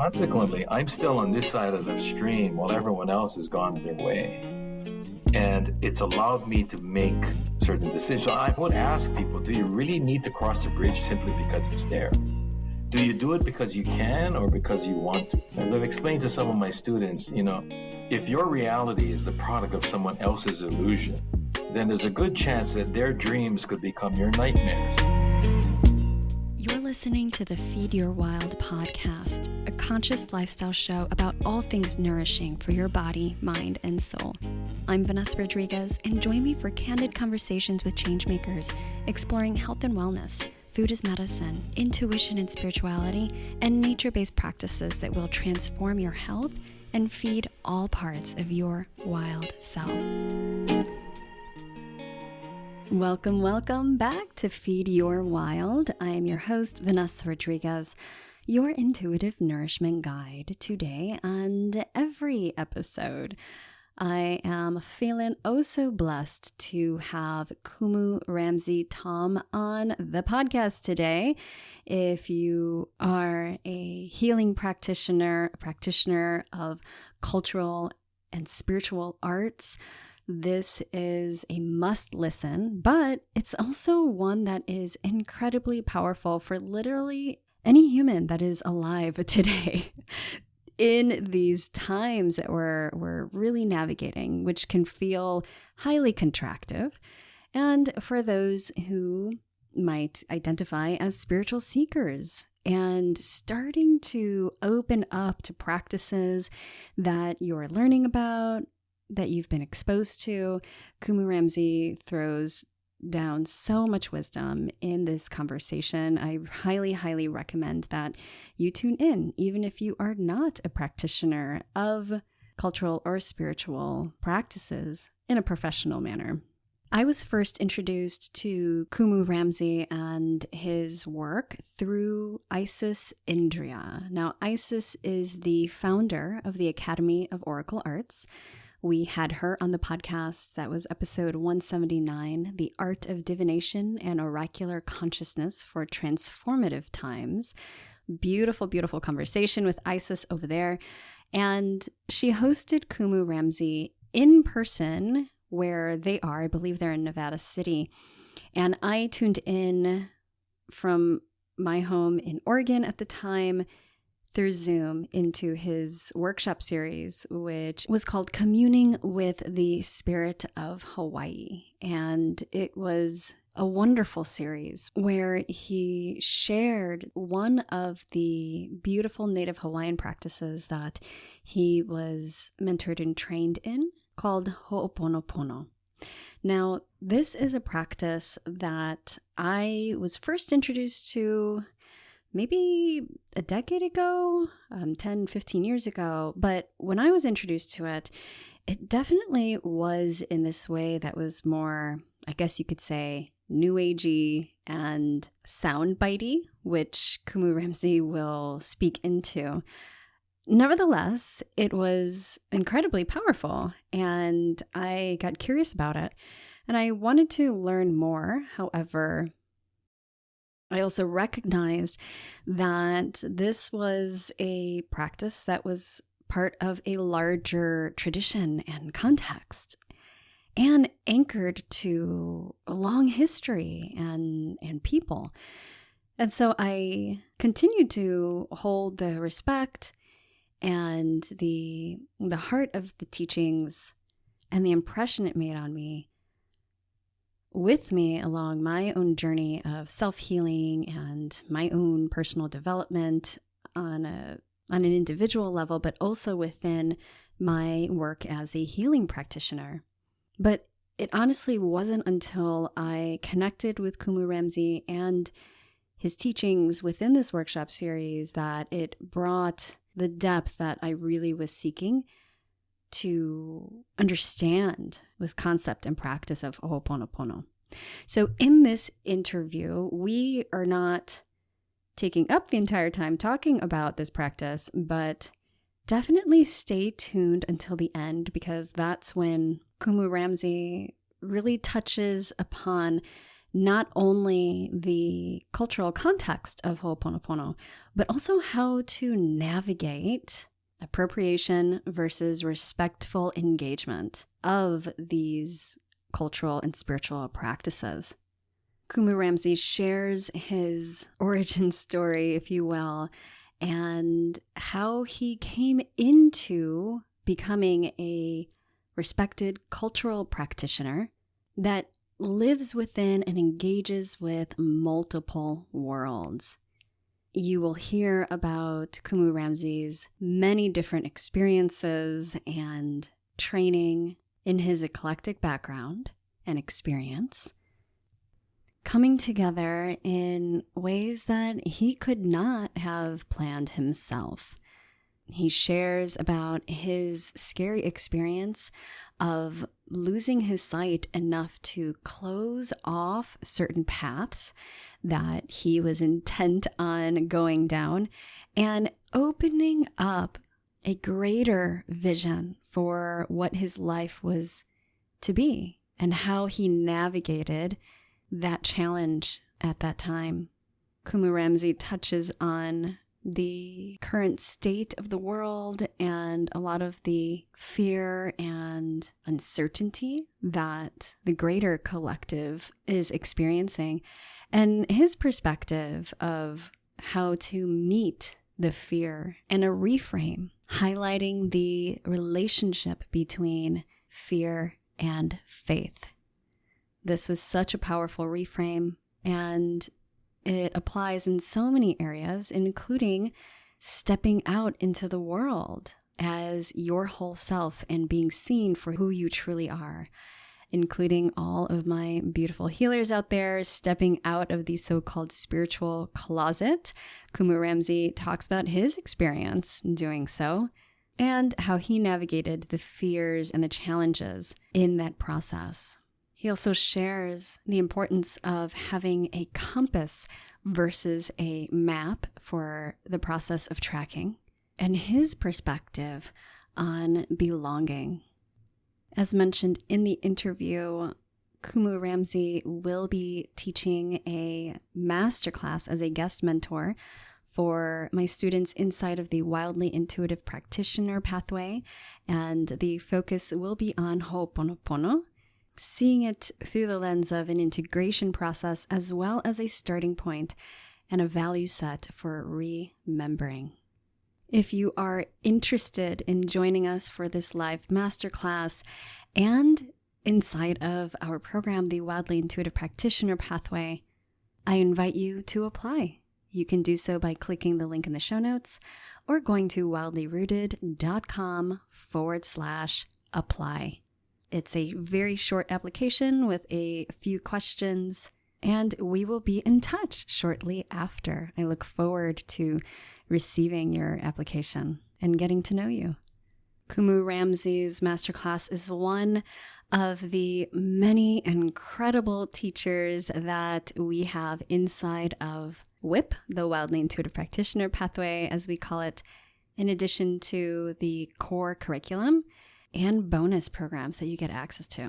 consequently, I'm still on this side of the stream while everyone else has gone their way. And it's allowed me to make certain decisions. So I would ask people, do you really need to cross the bridge simply because it's there? Do you do it because you can or because you want to? As I've explained to some of my students, if your reality is the product of someone else's illusion, then there's a good chance that their dreams could become your nightmares. You're listening to the Feed Your Wild podcast, a conscious lifestyle show about all things nourishing for your body, mind, and soul. I'm Vanessa Rodriguez, and join me for candid conversations with changemakers, exploring health and wellness, food as medicine, intuition and spirituality, and nature-based practices that will transform your health and feed all parts of your wild self. Welcome back to Feed Your Wild. I am your host, Vanessa Rodriguez, your intuitive nourishment guide today and every episode. I am feeling oh so blessed to have Kumu Ramsay Taum on the podcast today. If you are a healing practitioner, a practitioner of cultural and spiritual arts, this is a must listen, but it's also one that is incredibly powerful for literally any human that is alive today. In these times that we're really navigating, which can feel highly contractive, and for those who might identify as spiritual seekers and starting to open up to practices that you're learning about, that you've been exposed to, Kumu Ramsay throws down so much wisdom in this conversation. I highly recommend that you tune in, even if you are not a practitioner of cultural or spiritual practices in a professional manner. I was first introduced to Kumu Ramsay and his work through Isis Indria. Now, Isis is the founder of the Academy of Oracle Arts. We had her on the podcast. That was episode 179, The Art of Divination and Oracular Consciousness for Transformative Times. Beautiful conversation with Isis over there. And she hosted Kumu Ramsay in person where they are. I believe they're in Nevada City. And I tuned in from my home in Oregon at the time through Zoom into his workshop series, which was called Communing with the Spirit of Hawaii. And it was a wonderful series where he shared one of the beautiful Native Hawaiian practices that he was mentored and trained in called hoʻoponopono. Now, this is a practice that I was first introduced to maybe a decade ago, 10, 15 years ago. But when I was introduced to it, it definitely was in this way that was more, I guess you could say, new agey and soundbitey, which Kumu Ramsay will speak into. Nevertheless, it was incredibly powerful, and I got curious about it, and I wanted to learn more. However, I also recognized that this was a practice that was part of a larger tradition and context and anchored to a long history and people. And so I continued to hold the respect and the heart of the teachings and the impression it made on me with me along my own journey of self-healing and my own personal development on an individual level, but also within my work as a healing practitioner. But it honestly wasn't until I connected with Kumu Ramsay and his teachings within this workshop series that it brought the depth that I really was seeking to understand this concept and practice of hoʻoponopono. So in this interview, we are not taking up the entire time talking about this practice, but definitely stay tuned until the end, because that's when Kumu Ramsay really touches upon not only the cultural context of hoʻoponopono, but also how to navigate appropriation versus respectful engagement of these cultural and spiritual practices. Kumu Ramsay shares his origin story, if you will, and how he came into becoming a respected cultural practitioner that lives within and engages with multiple worlds. You will hear about Kumu Ramsay's many different experiences and training in his eclectic background and experience, coming together in ways that he could not have planned himself. He shares about his scary experience of losing his sight enough to close off certain paths that he was intent on going down and opening up a greater vision for what his life was to be and how he navigated that challenge at that time. Kumu Ramsay touches on the current state of the world and a lot of the fear and uncertainty that the greater collective is experiencing, and his perspective of how to meet the fear and a reframe, highlighting the relationship between fear and faith. This was such a powerful reframe, and it applies in so many areas, including stepping out into the world as your whole self and being seen for who you truly are, including all of my beautiful healers out there stepping out of the so-called spiritual closet. Kumu Ramsay talks about his experience doing so and how he navigated the fears and the challenges in that process. He also shares the importance of having a compass versus a map for the process of tracking, and his perspective on belonging. As mentioned in the interview, Kumu Ramsay will be teaching a masterclass as a guest mentor for my students inside of the Wildly Intuitive Practitioner pathway, and the focus will be on hoʻoponopono, seeing it through the lens of an integration process as well as a starting point and a value set for remembering. If you are interested in joining us for this live masterclass and inside of our program, the Wildly Intuitive Practitioner pathway, I invite you to apply. You can do so by clicking the link in the show notes or going to wildlyrooted.com/apply. It's a very short application with a few questions, and we will be in touch shortly after. I look forward to receiving your application and getting to know you. Kumu Ramsay's masterclass is one of the many incredible teachers that we have inside of WIP, the Wildly Intuitive Practitioner pathway, as we call it, in addition to the core curriculum and bonus programs that you get access to.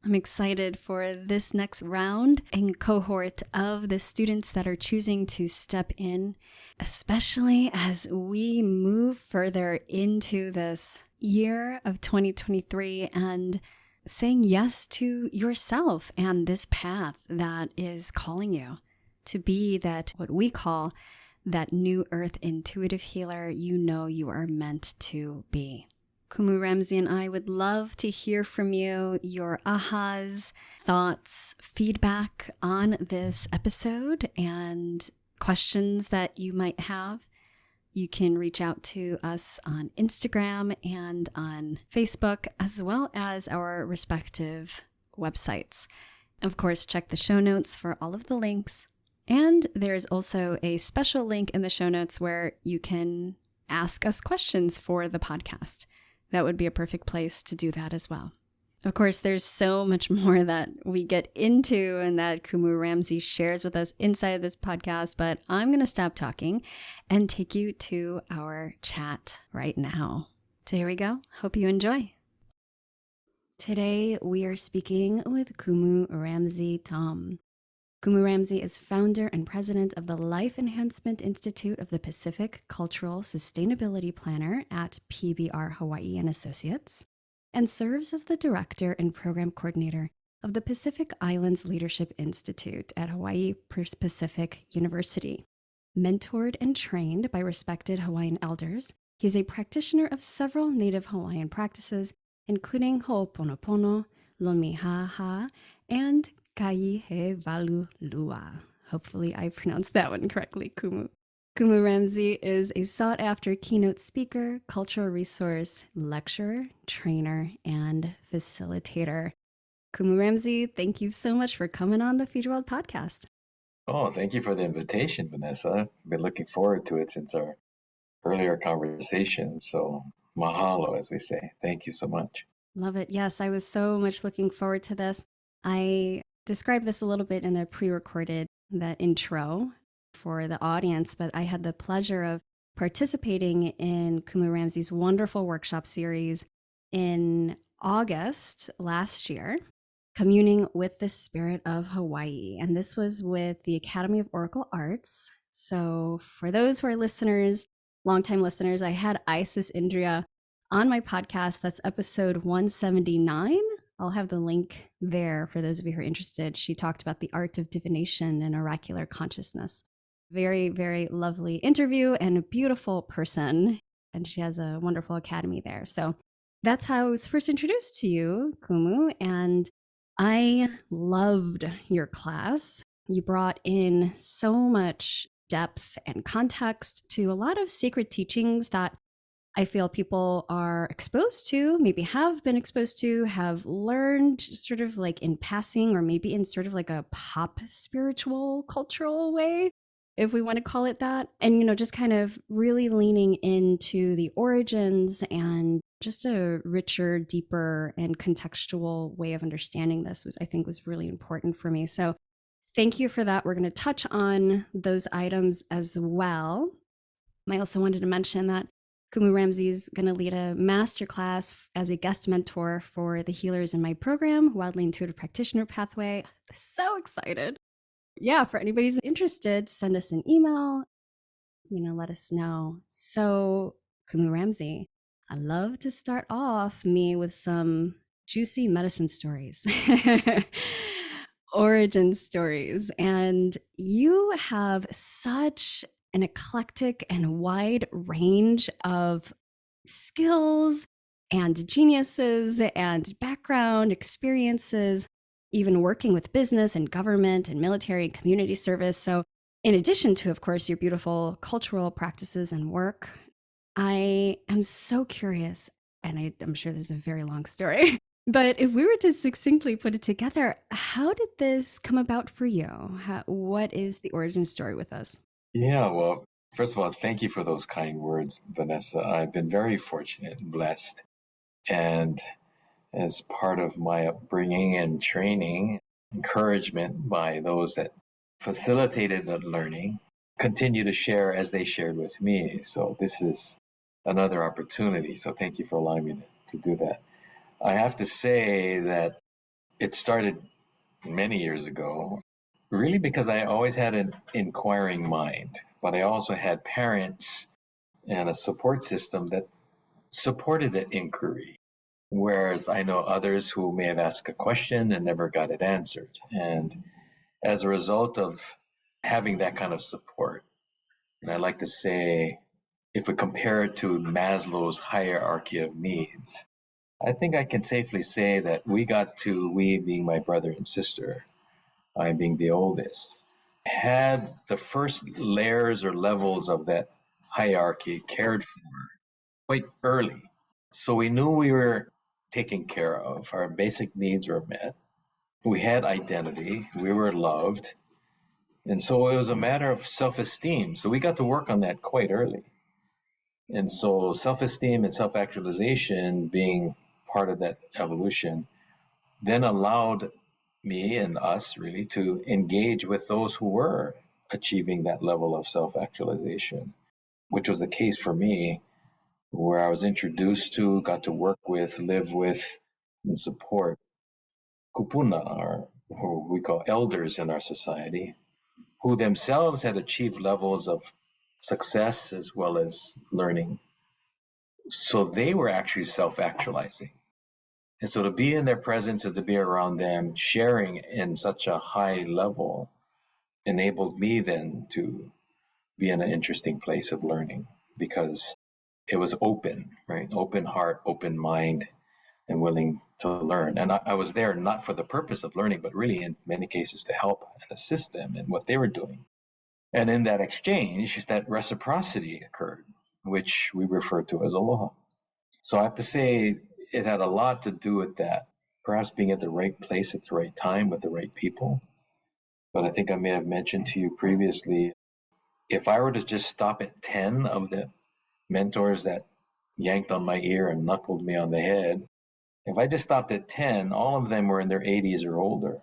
I'm excited for this next round and cohort of the students that are choosing to step in, especially as we move further into this year of 2023 and saying yes to yourself and this path that is calling you to be that, what we call that new earth intuitive healer you know you are meant to be. Kumu Ramsay and I would love to hear from you, your ahas, thoughts, feedback on this episode, and questions that you might have. You can reach out to us on Instagram and on Facebook, as well as our respective websites. Of course, check the show notes for all of the links. And there's also a special link in the show notes where you can ask us questions for the podcast. That would be a perfect place to do that as well. Of course, there's so much more that we get into and that Kumu Ramsay shares with us inside of this podcast, but I'm going to stop talking and take you to our chat right now. So here we go. Hope you enjoy. Today, we are speaking with Kumu Ramsay Taum. Kumu Ramsay is founder and president of the Life Enhancement Institute of the Pacific Cultural Sustainability Planner at PBR Hawaiian Associates, and serves as the director and program coordinator of the Pacific Islands Leadership Institute at Hawaiʻi Pacific University. Mentored and trained by respected Hawaiian elders, he's a practitioner of several Native Hawaiian practices, including hoʻoponopono, lomi, and Kaihewalu Lua. Hopefully I pronounced that one correctly, Kumu. Kumu Ramsay is a sought-after keynote speaker, cultural resource, lecturer, trainer, and facilitator. Kumu Ramsay, thank you so much for coming on the Feed Your World podcast. Oh, thank you for the invitation, Vanessa. I've been looking forward to it since our earlier conversation. So mahalo, as we say. Thank you so much. Love it. Yes, I was so much looking forward to this. I described this a little bit in a pre-recorded that intro for the audience, but I had the pleasure of participating in Kumu Ramsay's wonderful workshop series in August last year, Communing with the Spirit of Hawaii. And this was with the Academy of Oracle Arts. So for those who are listeners, longtime listeners, I had Isis Indria on my podcast. That's episode 179. I'll have the link there for those of you who are interested. She talked about the art of divination and oracular consciousness. Very, very lovely interview and a beautiful person. And she has a wonderful academy there. So that's how I was first introduced to you, Kumu. And I loved your class. You brought in so much depth and context to a lot of sacred teachings that I feel people are exposed to, maybe have been exposed to, have learned sort of like in passing, or maybe in sort of like a pop spiritual cultural way, if we want to call it that. And, you know, just kind of really leaning into the origins and just a richer, deeper, and contextual way of understanding this I think was really important for me. So thank you for that. We're going to touch on those items as well. I also wanted to mention that Kumu Ramsay is going to lead a masterclass as a guest mentor for the healers in my program, Wildly Intuitive Practitioner Pathway. So excited. Yeah, for anybody who's interested, send us an email, let us know. So, Kumu Ramsay, I love to start off me with some juicy medicine stories, origin stories. And you have such an eclectic and wide range of skills and geniuses and background experiences, even working with business and government and military and community service. So in addition to, of course, your beautiful cultural practices and work, I am so curious, and I'm sure this is a very long story, but if we were to succinctly put it together, how did this come about for you? What is the origin story with us? Yeah, well, first of all, thank you for those kind words, Vanessa. I've been very fortunate and blessed. And as part of my upbringing and training, encouragement by those that facilitated that learning, continue to share as they shared with me. So this is another opportunity. So thank you for allowing me to do that. I have to say that it started many years ago, really because I always had an inquiring mind, but I also had parents and a support system that supported that inquiry. Whereas I know others who may have asked a question and never got it answered. And as a result of having that kind of support, and I like to say, if we compare it to Maslow's hierarchy of needs, I think I can safely say that we being my brother and sister, I being the oldest, had the first layers or levels of that hierarchy cared for quite early. So we knew we were taken care of. Our basic needs were met. We had identity. We were loved. And so it was a matter of self-esteem. So we got to work on that quite early. And so self-esteem and self-actualization being part of that evolution then allowed me and us really to engage with those who were achieving that level of self-actualization, which was the case for me, where I was introduced to, got to work with, live with, and support kupuna, or who we call elders in our society, who themselves had achieved levels of success as well as learning. So they were actually self-actualizing. And so to be in their presence and to be around them, sharing in such a high level, enabled me then to be in an interesting place of learning, because it was open, right? Open heart, open mind, and willing to learn. And I was there not for the purpose of learning, but really in many cases to help and assist them in what they were doing. And in that exchange, that reciprocity occurred, which we refer to as aloha. So I have to say it had a lot to do with that, perhaps being at the right place at the right time with the right people. But I think I may have mentioned to you previously, if I were to just stop at 10 of the mentors that yanked on my ear and knuckled me on the head, if I just stopped at 10, all of them were in their 80s or older.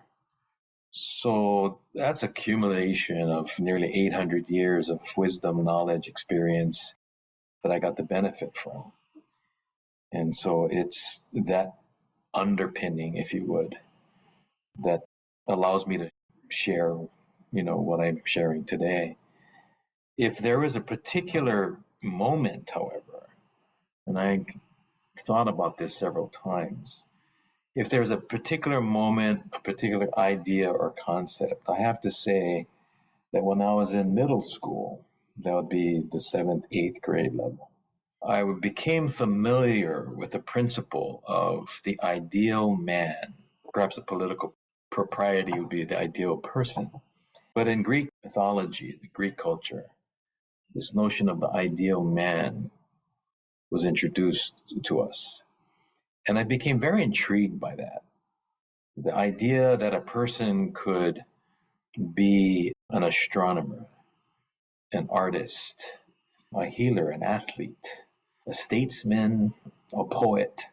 So that's accumulation of nearly 800 years of wisdom, knowledge, experience that I got the benefit from. And so it's that underpinning, if you would, that allows me to share, what I'm sharing today. If there was a particular moment, however, and I thought about this several times, if there's a particular moment, a particular idea or concept, I have to say that when I was in middle school, that would be the 7th, 8th grade level, I became familiar with the principle of the ideal man. Perhaps a political propriety would be the ideal person. But in Greek mythology, the Greek culture, this notion of the ideal man was introduced to us. And I became very intrigued by that. The idea that a person could be an astronomer, an artist, a healer, an athlete, a statesman, a poet,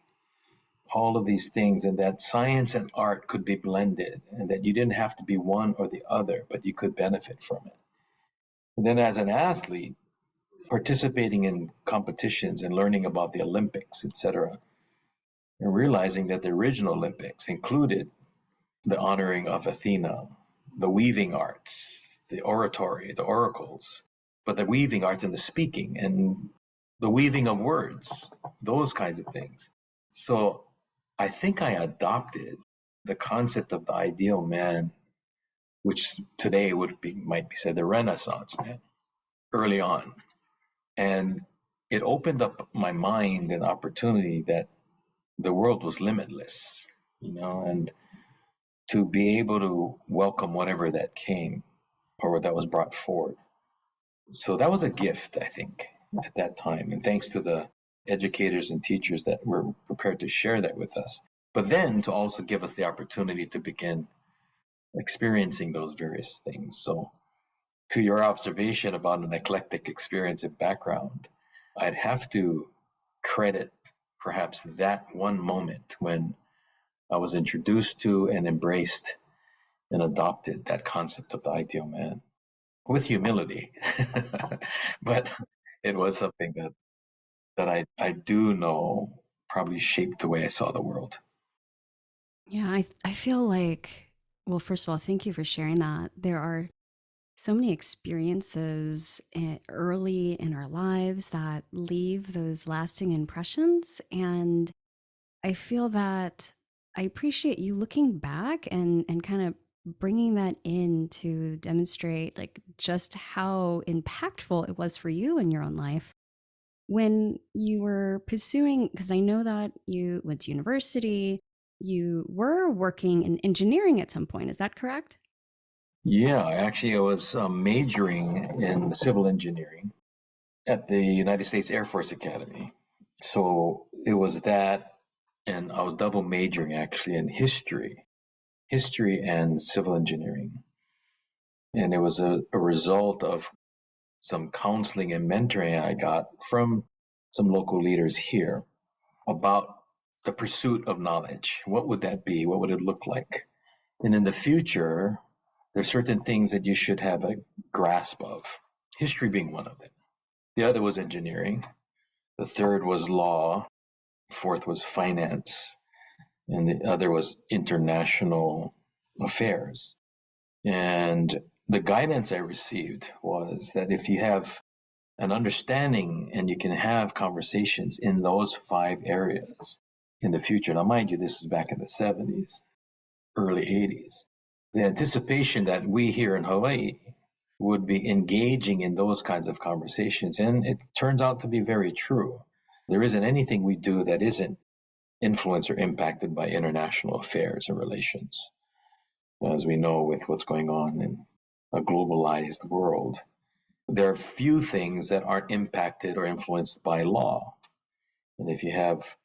all of these things, and that science and art could be blended, and that you didn't have to be one or the other, but you could benefit from it. And then as an athlete, participating in competitions and learning about the Olympics, etc., and realizing that the original Olympics included the honoring of Athena, the weaving arts, the oratory, the oracles, but the weaving arts and the speaking and the weaving of words, those kinds of things. So I think I adopted the concept of the ideal man, which today might be said the Renaissance man, early on. And it opened up my mind and opportunity that the world was limitless, and to be able to welcome whatever that came or that was brought forward. So that was a gift, I think, at that time. And thanks to the educators and teachers that were prepared to share that with us. But then to also give us the opportunity to begin experiencing those various things. So to your observation about an eclectic experience and background, I'd have to credit perhaps that one moment when I was introduced to and embraced and adopted that concept of the ideal man with humility. But it was something that I do know probably shaped the way I saw the world. Yeah, I feel like, well, first of all, thank you for sharing that. There are so many experiences early in our lives that leave those lasting impressions. And I feel that I appreciate you looking back and kind of bringing that in to demonstrate like just how impactful it was for you in your own life when you were pursuing, because I know that you went to university, you were working in engineering at some point. Is that correct? Yeah, actually, I was majoring in civil engineering at the United States Air Force Academy. So it was that, and I was double majoring actually in history and civil engineering. And it was a result of some counseling and mentoring I got from some local leaders here about the pursuit of knowledge. What would that be? What would it look like? And in the future, there's certain things that you should have a grasp of, history being one of them. The other was engineering. The third was law. Fourth was finance. And the other was international affairs. And the guidance I received was that if you have an understanding and you can have conversations in those 5 areas in the future. Now, mind you, this was back in the 70s, early 80s. The anticipation that we here in Hawaii would be engaging in those kinds of conversations. And it turns out to be very true. There isn't anything we do that isn't influenced or impacted by international affairs and relations. As we know, with what's going on in a globalized world, there are few things that aren't impacted or influenced by law. And if you have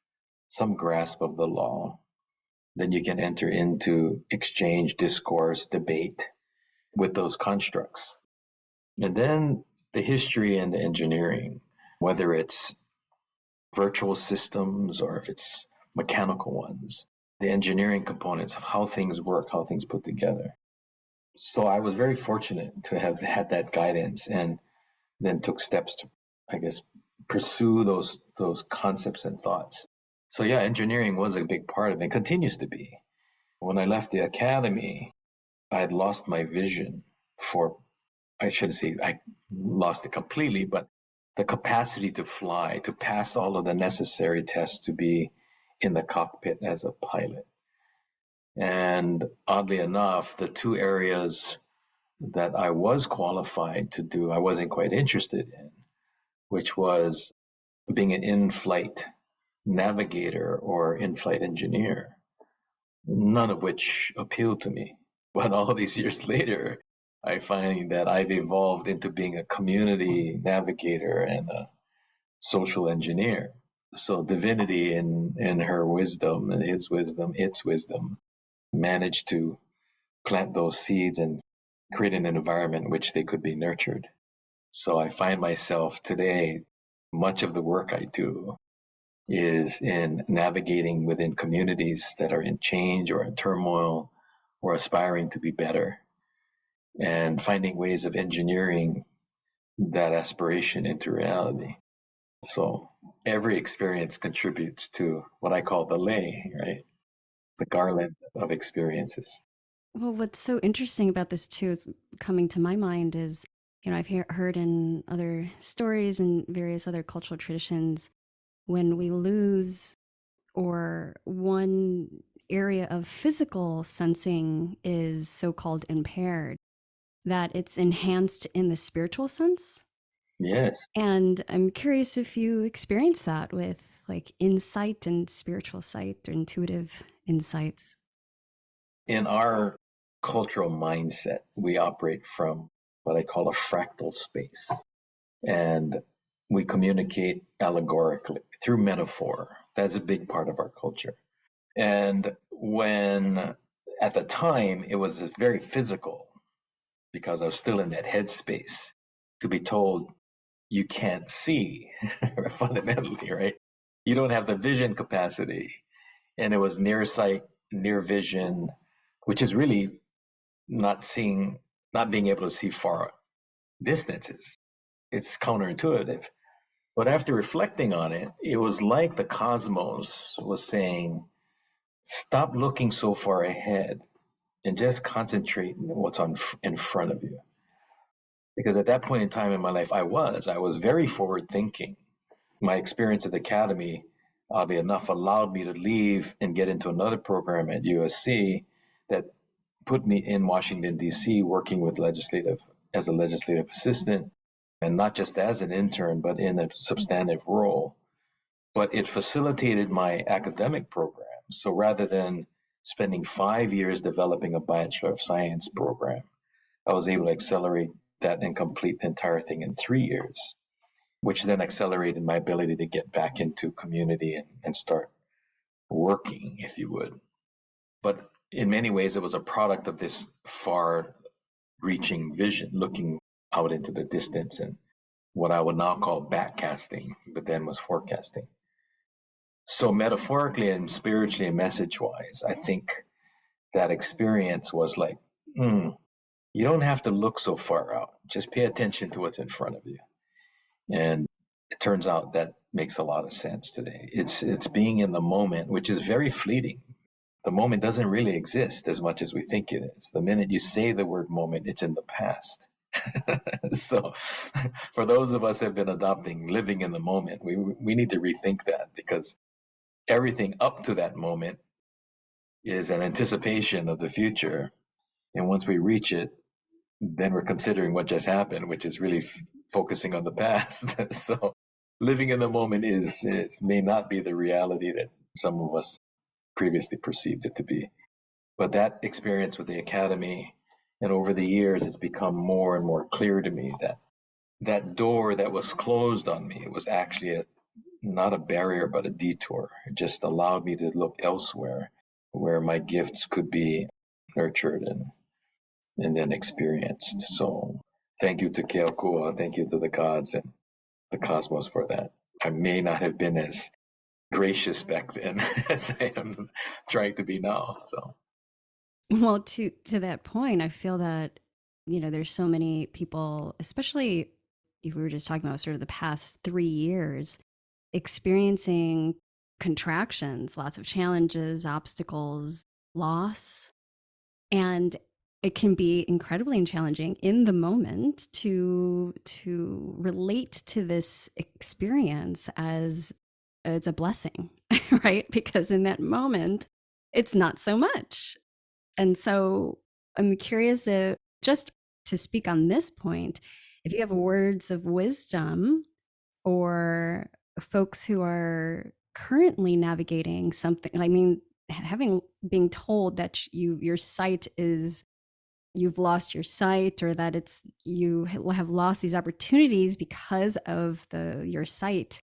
some grasp of the law, then you can enter into exchange, discourse, debate with those constructs. And then the history and the engineering, whether it's virtual systems or if it's mechanical ones, the engineering components of how things work, how things put together. So I was very fortunate to have had that guidance and then took steps to, I guess, pursue those concepts and thoughts. So yeah, engineering was a big part of it and continues to be. When I left the academy, I had lost my vision for, I shouldn't say I lost it completely, but the capacity to fly, to pass all of the necessary tests to be in the cockpit as a pilot. And oddly enough, the 2 areas that I was qualified to do, I wasn't quite interested in, which was being an in-flight navigator or in-flight engineer, none of which appealed to me. But all these years later, I find that I've evolved into being a community navigator and a social engineer. So divinity in her wisdom and his wisdom, its wisdom, managed to plant those seeds and create an environment in which they could be nurtured. So I find myself today, much of the work I do is in navigating within communities that are in change or in turmoil or aspiring to be better, and finding ways of engineering that aspiration into reality. So every experience contributes to what I call the lei, right? The garland of experiences. Well, what's so interesting about this too is coming to my mind is, I've heard in other stories and various other cultural traditions, when we lose or one area of physical sensing is so-called impaired, that it's enhanced in the spiritual sense. Yes. And I'm curious if you experience that with like insight and spiritual sight or intuitive insights. In our cultural mindset, we operate from what I call a fractal space. And we communicate allegorically through metaphor. That's a big part of our culture. And when at the time it was very physical, because I was still in that headspace, to be told you can't see fundamentally, right? You don't have the vision capacity. And it was near sight, near vision, which is really not being able to see far distances. It's counterintuitive. But after reflecting on it, it was like the cosmos was saying, stop looking so far ahead and just concentrate on what's in front of you. Because at that point in time in my life, I was very forward thinking. My experience at the academy, oddly enough, allowed me to leave and get into another program at USC that put me in Washington, D.C., working with as a legislative assistant, and not just as an intern, but in a substantive role. But it facilitated my academic program. So rather than spending 5 years developing a Bachelor of Science program, I was able to accelerate that and complete the entire thing in 3 years, which then accelerated my ability to get back into community and start working, if you would. But in many ways, it was a product of this far-reaching vision, looking out into the distance and what I would now call backcasting, but then was forecasting. So metaphorically and spiritually and message-wise, I think that experience was like, you don't have to look so far out. Just pay attention to what's in front of you. And it turns out that makes a lot of sense today. It's being in the moment, which is very fleeting. the moment doesn't really exist as much as we think it is. The minute you say the word moment, it's in the past. So for those of us who have been adopting living in the moment, we need to rethink that, because everything up to that moment is an anticipation of the future. And once we reach it, then we're considering what just happened, which is really focusing on the past. So living in the moment may not be the reality that some of us previously perceived it to be. But that experience with the Academy, and over the years, it's become more and more clear to me that that door that was closed on me, it was actually not a barrier, but a detour. It just allowed me to look elsewhere where my gifts could be nurtured and then experienced. So thank you to Keokua, thank you to the gods and the cosmos for that. I may not have been as gracious back then as I am trying to be now. So, well, to that point, I feel that, you know, there's so many people, especially if we were just talking about sort of the past 3 years, experiencing contractions, lots of challenges, obstacles, loss. And it can be incredibly challenging in the moment to relate to this experience as it's a blessing, right? Because in that moment, it's not so much. And so I'm curious, just to speak on this point, if you have words of wisdom for folks who are currently navigating something, I mean, being told that your sight is, you've lost your sight, or that you have lost these opportunities because of your sight.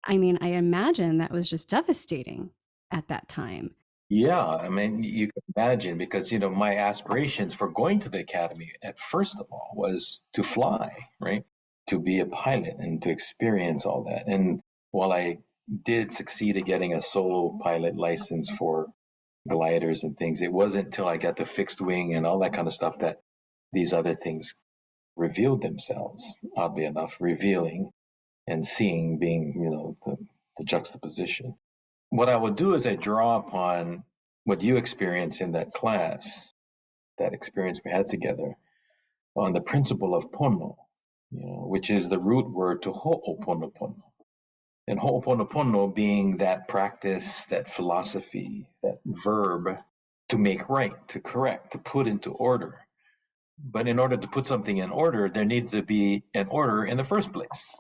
I mean, I imagine that was just devastating at that time. yeah, I mean, you can imagine, because, you know, my aspirations for going to the Academy at first of all was to fly, right? To be a pilot and to experience all that. And while I did succeed at getting a solo pilot license for gliders and things, it wasn't until I got the fixed wing and all that kind of stuff that these other things revealed themselves, oddly enough, revealing and seeing being, you know, the juxtaposition. What I would do is I draw upon what you experienced in that class, that experience we had together, on the principle of pono, you know, which is the root word to hoʻoponopono. And hoʻoponopono being that practice, that philosophy, that verb to make right, to correct, to put into order. But in order to put something in order, there needs to be an order in the first place,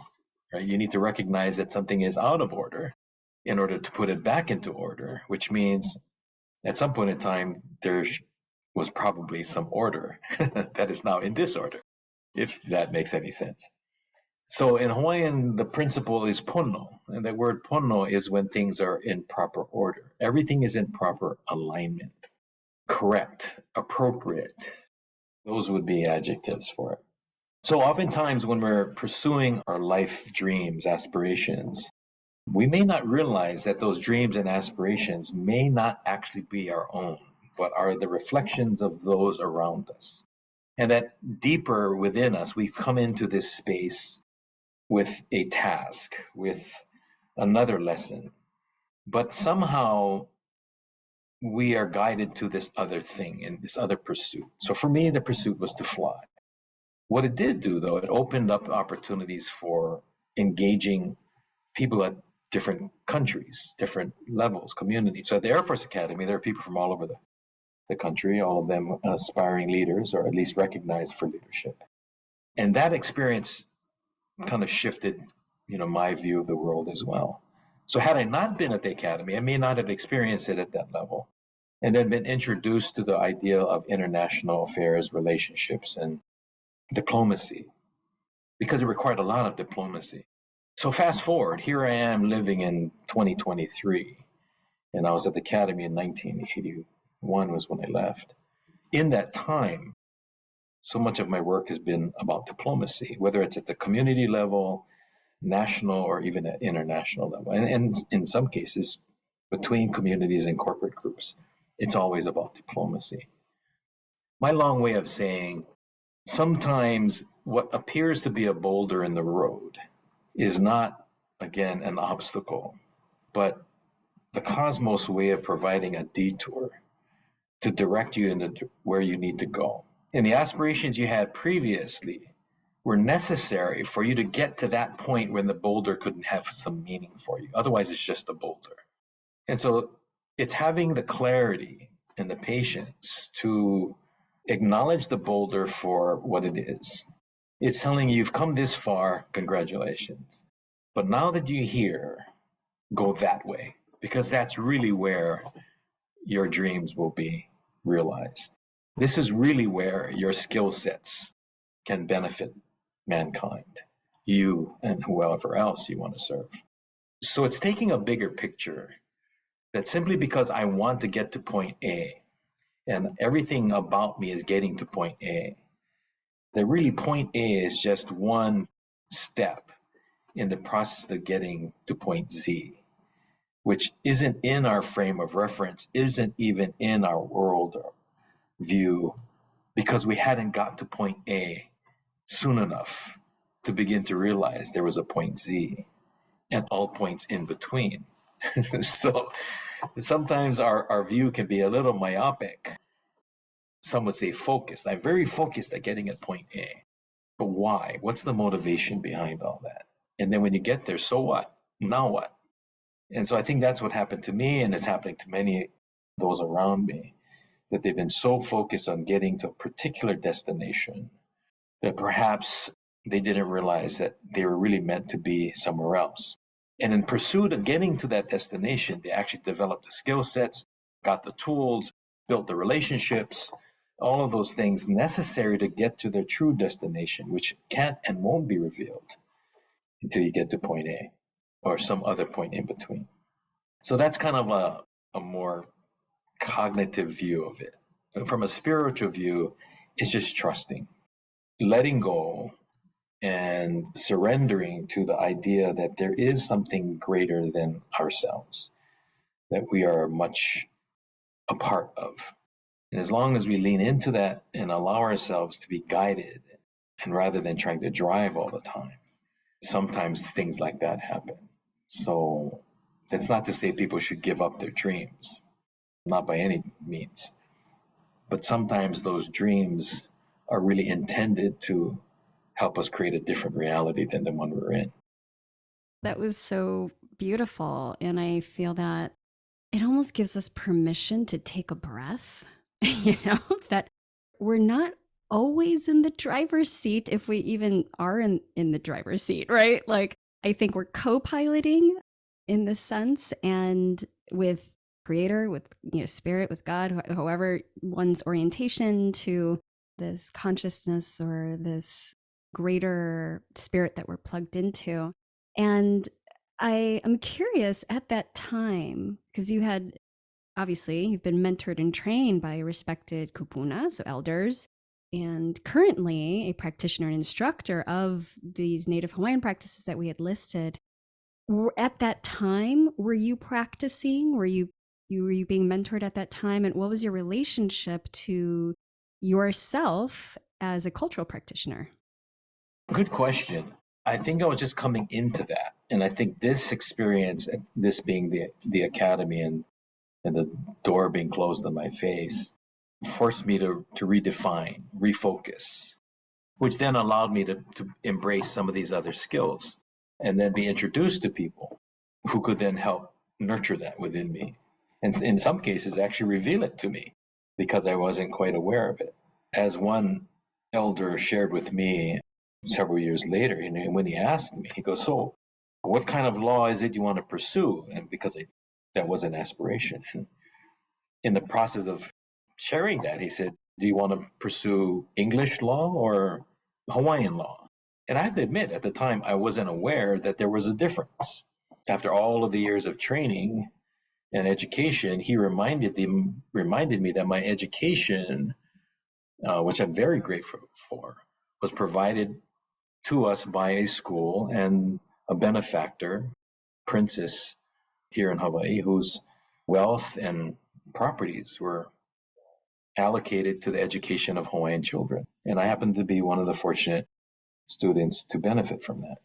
right? You need to recognize that something is out of order in order to put it back into order, which means at some point in time, there was probably some order that is now in disorder, if that makes any sense. So in Hawaiian, the principle is pono, and the word pono is when things are in proper order. Everything is in proper alignment, correct, appropriate. Those would be adjectives for it. So oftentimes when we're pursuing our life dreams, aspirations, we may not realize that those dreams and aspirations may not actually be our own, but are the reflections of those around us. And that deeper within us, we come into this space with a task, with another lesson, but somehow we are guided to this other thing and this other pursuit. So for me, the pursuit was to fly. What it did do, though, it opened up opportunities for engaging people at different countries, different levels, communities. So at the Air Force Academy, there are people from all over the country, all of them aspiring leaders, or at least recognized for leadership. And that experience kind of shifted, you know, my view of the world as well. So had I not been at the Academy, I may not have experienced it at that level, and then been introduced to the idea of international affairs, relationships, and diplomacy, because it required a lot of diplomacy. So fast forward, here I am living in 2023, and I was at the Academy in 1981 was when I left. In that time, so much of my work has been about diplomacy, whether it's at the community level, national, or even at international level. And in some cases, between communities and corporate groups, it's always about diplomacy. My long way of saying, sometimes what appears to be a boulder in the road is not, again, an obstacle, but the cosmos way of providing a detour to direct you into where you need to go. And the aspirations you had previously were necessary for you to get to that point when the boulder couldn't have some meaning for you. Otherwise, it's just a boulder. And so it's having the clarity and the patience to acknowledge the boulder for what it is. It's telling you, you've come this far, congratulations. But now that you're here, go that way, because that's really where your dreams will be realized. This is really where your skill sets can benefit mankind, you and whoever else you want to serve. So it's taking a bigger picture that simply because I want to get to point A and everything about me is getting to point A, that really point A is just one step in the process of getting to point Z, which isn't in our frame of reference, isn't even in our world view, because we hadn't got to point A soon enough to begin to realize there was a point Z and all points in between. So sometimes our view can be a little myopic. Some would say focused. I'm very focused at getting at point A. But why? What's the motivation behind all that? And then when you get there, so what? Now what? And so I think that's what happened to me, and it's happening to many of those around me, that they've been so focused on getting to a particular destination that perhaps they didn't realize that they were really meant to be somewhere else. And in pursuit of getting to that destination, they actually developed the skill sets, got the tools, built the relationships, all of those things necessary to get to their true destination, which can't and won't be revealed until you get to point A or some other point in between. So that's kind of a more cognitive view of it. But from a spiritual view, it's just trusting, letting go, and surrendering to the idea that there is something greater than ourselves, that we are much a part of. And as long as we lean into that and allow ourselves to be guided, and rather than trying to drive all the time, sometimes things like that happen. So that's not to say people should give up their dreams, not by any means. But sometimes those dreams are really intended to help us create a different reality than the one we're in. That was so beautiful. And I feel that it almost gives us permission to take a breath, that we're not always in the driver's seat if we even are in the driver's seat, right? Like, I think we're co-piloting in this sense, and with creator, with spirit, with God, however one's orientation to this consciousness or this greater spirit that we're plugged into. And I am curious at that time, because you've been mentored and trained by respected kupuna, so elders, and currently a practitioner and instructor of these Native Hawaiian practices that we had listed. At that time, were you practicing? Were you being mentored at that time? And what was your relationship to yourself as a cultural practitioner? Good question. I think I was just coming into that. And I think this experience, this being the academy and the door being closed on my face, forced me to redefine, refocus, which then allowed me to embrace some of these other skills and then be introduced to people who could then help nurture that within me. And in some cases, actually reveal it to me because I wasn't quite aware of it. As one elder shared with me several years later, when he asked me, he goes, "So what kind of law is it you want to pursue?" And because that was an aspiration. And in the process of sharing that, he said, "Do you want to pursue English law or Hawaiian law?" And I have to admit, at the time, I wasn't aware that there was a difference. After all of the years of training and education, he reminded me that my education, which I'm very grateful for, was provided to us by a school and a benefactor, princess here in Hawaii, whose wealth and properties were allocated to the education of Hawaiian children. And I happened to be one of the fortunate students to benefit from that.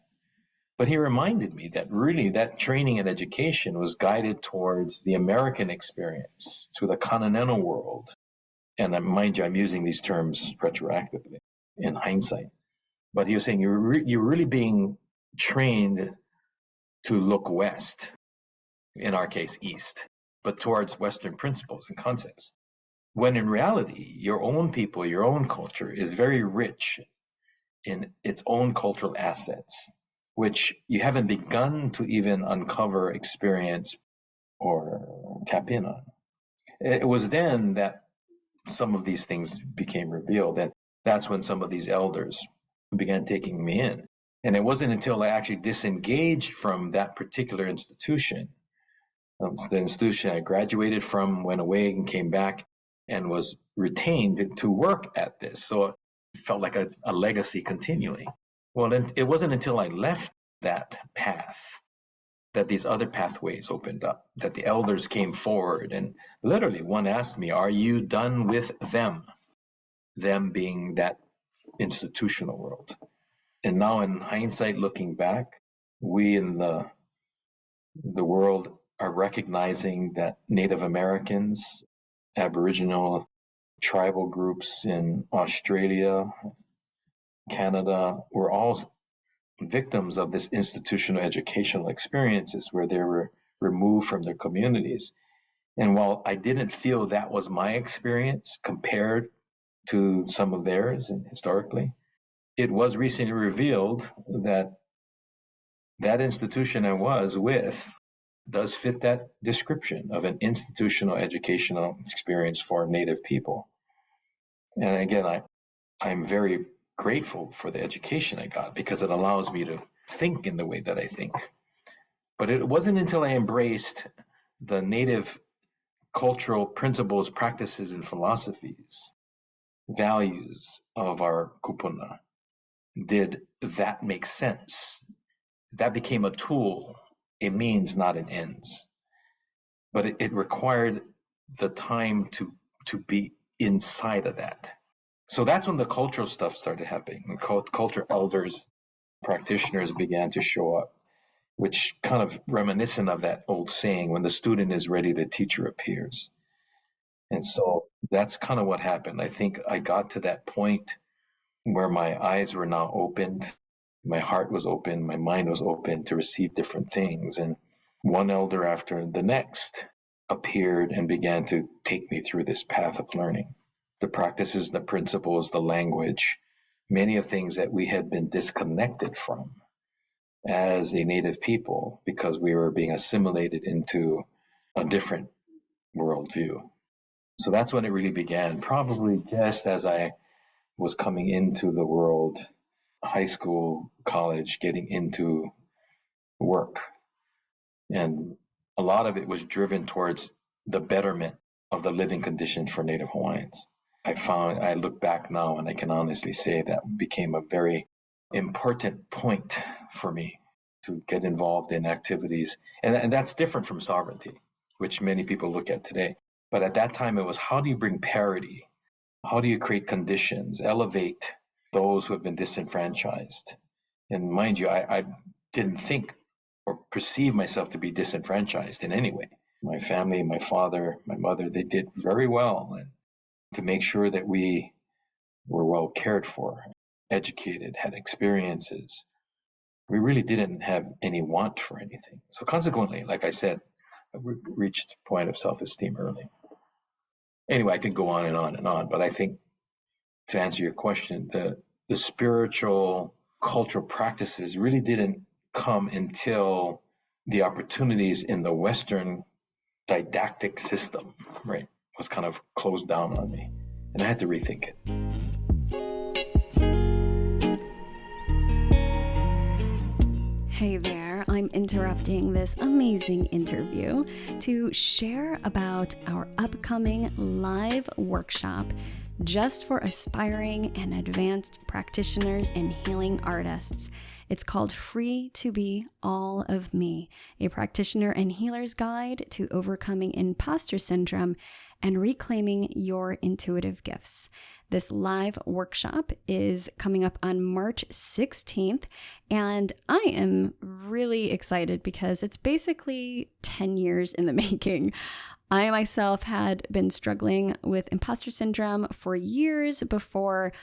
But he reminded me that really that training and education was guided towards the American experience, to the continental world. And mind you, I'm using these terms retroactively in hindsight. But he was saying you're really being trained to look west, in our case, east, but towards Western principles and concepts. When in reality, your own people, your own culture is very rich in its own cultural assets, which you haven't begun to even uncover, experience, or tap in on. It was then that some of these things became revealed, and that's when some of these elders began taking me in. And it wasn't until I actually disengaged from that particular institution, the institution I graduated from, went away and came back and was retained to work at this. So it felt like a legacy continuing. Well, then it wasn't until I left that path that these other pathways opened up, that the elders came forward. And literally one asked me, are you done with them? Them being that institutional world. And now in hindsight, looking back, we in the world are recognizing that Native Americans, Aboriginal tribal groups in Australia, Canada, were all victims of this institutional educational experiences where they were removed from their communities. And while I didn't feel that was my experience compared to some of theirs and historically, it was recently revealed that that institution I was with does fit that description of an institutional educational experience for Native people. And again, I'm very grateful for the education I got because it allows me to think in the way that I think. But it wasn't until I embraced the Native cultural principles, practices, and philosophies, values of our kupuna, did that make sense. That became a tool, a means, not an ends. But it required the time to be inside of that. So that's when the cultural stuff started happening. Culture elders, practitioners began to show up, which kind of reminiscent of that old saying, when the student is ready, the teacher appears. And so that's kind of what happened. I think I got to that point where my eyes were now opened, my heart was open, my mind was open to receive different things. And one elder after the next appeared and began to take me through this path of learning. The practices, the principles, the language, many of things that we had been disconnected from as a Native people because we were being assimilated into a different worldview. So that's when it really began, probably just as I was coming into the world, high school, college, getting into work. And a lot of it was driven towards the betterment of the living conditions for Native Hawaiians. I look back now and I can honestly say that became a very important point for me to get involved in activities. And that's different from sovereignty, which many people look at today. But at that time, it was how do you bring parity? How do you create conditions, elevate those who have been disenfranchised? And mind you, I didn't think or perceive myself to be disenfranchised in any way. My family, my father, my mother, they did very well and to make sure that we were well cared for, educated, had experiences. We really didn't have any want for anything. So consequently, like I said, we reached a point of self-esteem early. Anyway, I could go on and on and on, but I think to answer your question, the spiritual cultural practices really didn't come until the opportunities in the Western didactic system, right, was kind of closed down on me. And I had to rethink it. Hey there, I'm interrupting this amazing interview to share about our upcoming live workshop just for aspiring and advanced practitioners and healing artists. It's called Free to Be All of Me, a practitioner and healer's guide to overcoming imposter syndrome and reclaiming your intuitive gifts. This live workshop is coming up on March 16th, and I am really excited because it's basically 10 years in the making. I myself had been struggling with imposter syndrome for years before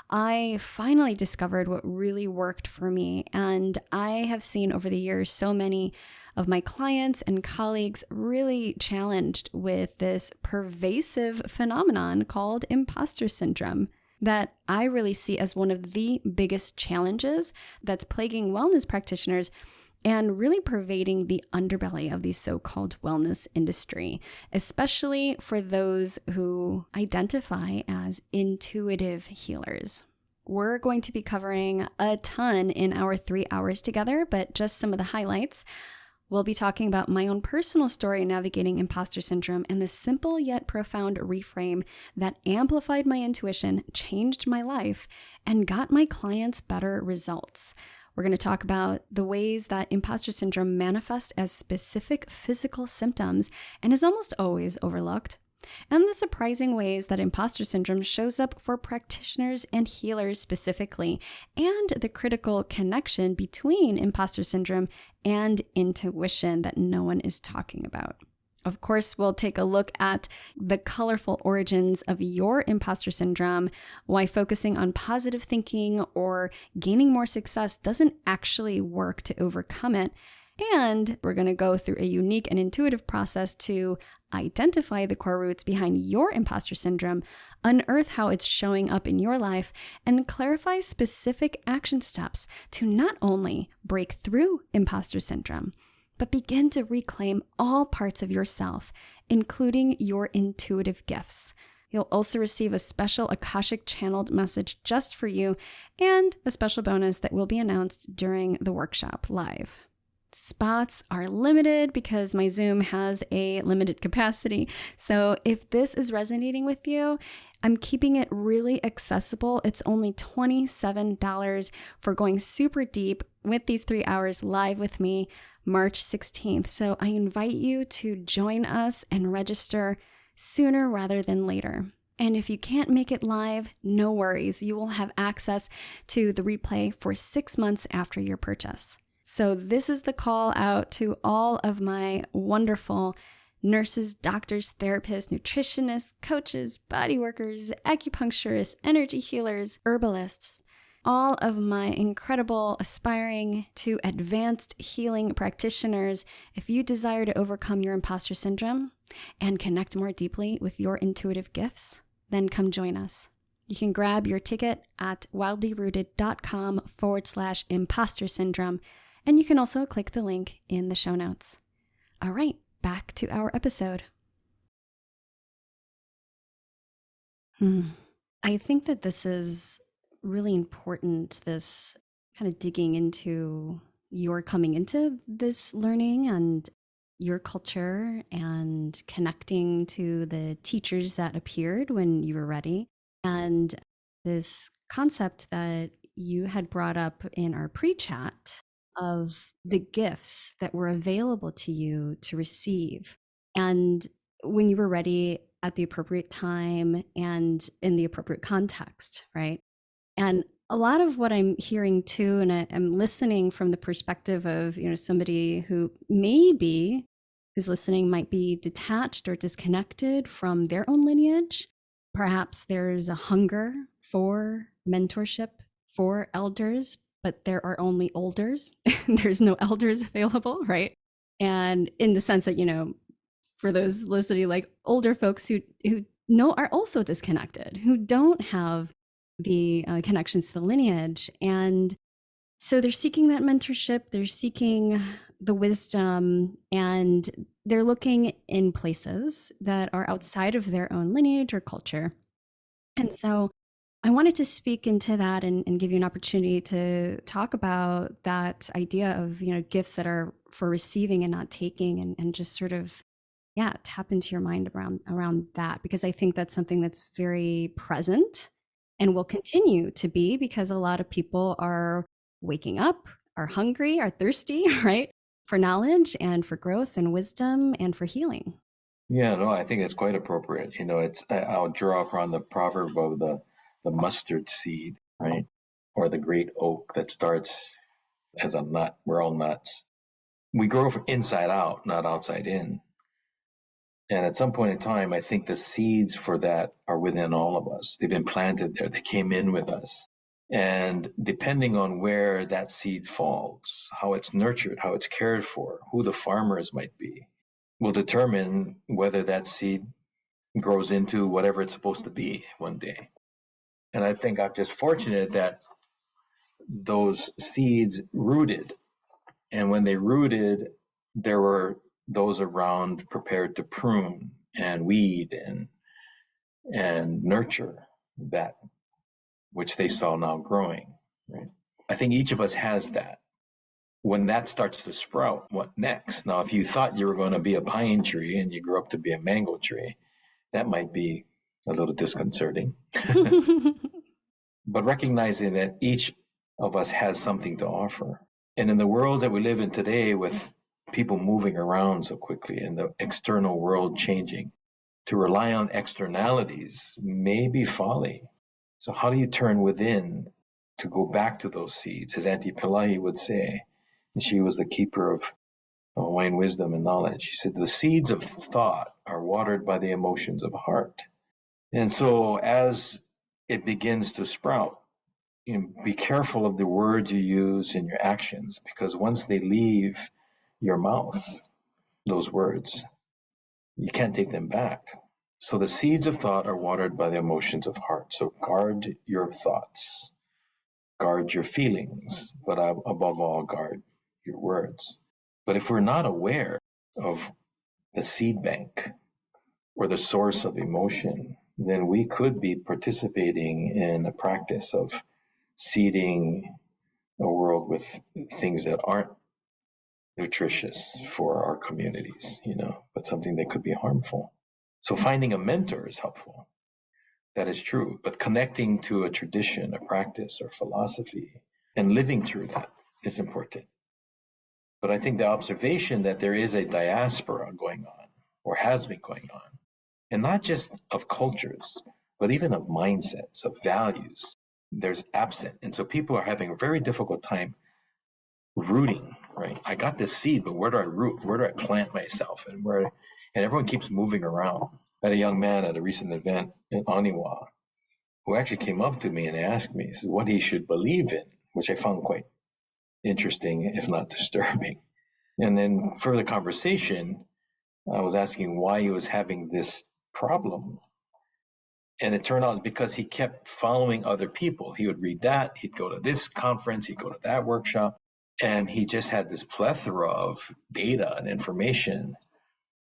I finally discovered what really worked for me. And I have seen over the years so many of my clients and colleagues really challenged with this pervasive phenomenon called imposter syndrome that I really see as one of the biggest challenges that's plaguing wellness practitioners and really pervading the underbelly of the so-called wellness industry, especially for those who identify as intuitive healers. We're going to be covering a ton in our 3 hours together, but just some of the highlights. We'll be talking about my own personal story navigating imposter syndrome and the simple yet profound reframe that amplified my intuition, changed my life, and got my clients better results. We're going to talk about the ways that imposter syndrome manifests as specific physical symptoms and is almost always overlooked, and the surprising ways that imposter syndrome shows up for practitioners and healers specifically, and the critical connection between imposter syndrome and intuition that no one is talking about. Of course, we'll take a look at the colorful origins of your imposter syndrome, why focusing on positive thinking or gaining more success doesn't actually work to overcome it. And we're going to go through a unique and intuitive process to identify the core roots behind your imposter syndrome, unearth how it's showing up in your life, and clarify specific action steps to not only break through imposter syndrome, but begin to reclaim all parts of yourself, including your intuitive gifts. You'll also receive a special Akashic channeled message just for you and a special bonus that will be announced during the workshop live. Spots are limited because my Zoom has a limited capacity. So if this is resonating with you, I'm keeping it really accessible. It's only $27 for going super deep with these 3 hours live with me, March 16th. So I invite you to join us and register sooner rather than later. And if you can't make it live, no worries. You will have access to the replay for 6 months after your purchase. So this is the call out to all of my wonderful nurses, doctors, therapists, nutritionists, coaches, body workers, acupuncturists, energy healers, herbalists, all of my incredible aspiring to advanced healing practitioners. If you desire to overcome your imposter syndrome and connect more deeply with your intuitive gifts, then come join us. You can grab your ticket at wildlyrooted.com/imposter syndrome. And you can also click the link in the show notes. All right, back to our episode. I think that this is really important, this kind of digging into your coming into this learning and your culture and connecting to the teachers that appeared when you were ready. And this concept that you had brought up in our pre-chat of the gifts that were available to you to receive. And when you were ready at the appropriate time and in the appropriate context, right? And a lot of what I'm hearing too, and I'm listening from the perspective of, somebody who who's listening might be detached or disconnected from their own lineage. Perhaps there's a hunger for mentorship for elders, but there are only olders. There's no elders available, right? And in the sense that, for those listening, like older folks who are also disconnected, who don't have the connections to the lineage. And so they're seeking that mentorship, they're seeking the wisdom, and they're looking in places that are outside of their own lineage or culture. And so I wanted to speak into that and give you an opportunity to talk about that idea of, gifts that are for receiving and not taking, and just sort of, tap into your mind around that, because I think that's something that's very present and will continue to be, because a lot of people are waking up, are hungry, are thirsty, right? For knowledge and for growth and wisdom and for healing. Yeah, no, I think it's quite appropriate. I'll draw upon the proverb of the the mustard seed, right? Or the great oak that starts as a nut. We're all nuts. We grow from inside out, not outside in. And at some point in time, I think the seeds for that are within all of us. They've been planted there. They came in with us. And depending on where that seed falls, how it's nurtured, how it's cared for, who the farmers might be, will determine whether that seed grows into whatever it's supposed to be one day. And I think I'm just fortunate that those seeds rooted. And when they rooted, there were those around prepared to prune and weed and nurture that which they saw now growing. Right? I think each of us has that. When that starts to sprout, what next? Now, if you thought you were going to be a pine tree and you grew up to be a mango tree, that might be a little disconcerting. But recognizing that each of us has something to offer. And in the world that we live in today, with people moving around so quickly and the external world changing, to rely on externalities may be folly. So how do you turn within to go back to those seeds? As Auntie Pili'i would say, and she was the keeper of Hawaiian wisdom and knowledge. She said, the seeds of thought are watered by the emotions of heart. And so as it begins to sprout, be careful of the words you use in your actions, because once they leave your mouth, those words, you can't take them back. So the seeds of thought are watered by the emotions of heart. So guard your thoughts, guard your feelings, but above all, guard your words. But if we're not aware of the seed bank or the source of emotion, then we could be participating in a practice of seeding a world with things that aren't nutritious for our communities, but something that could be harmful. So finding a mentor is helpful. That is true. But connecting to a tradition, a practice, or philosophy, and living through that is important. But I think the observation that there is a diaspora going on, or has been going on, and not just of cultures, but even of mindsets, of values, there's absent. And so people are having a very difficult time rooting, right? I got this seed, but where do I root? Where do I plant myself? And everyone keeps moving around. I had a young man at a recent event in Aniwa who actually came up to me and asked me what he should believe in, which I found quite interesting, if not disturbing. And then further conversation, I was asking why he was having this problem. And it turned out because he kept following other people. He would read that, he'd go to this conference, he'd go to that workshop, and he just had this plethora of data and information.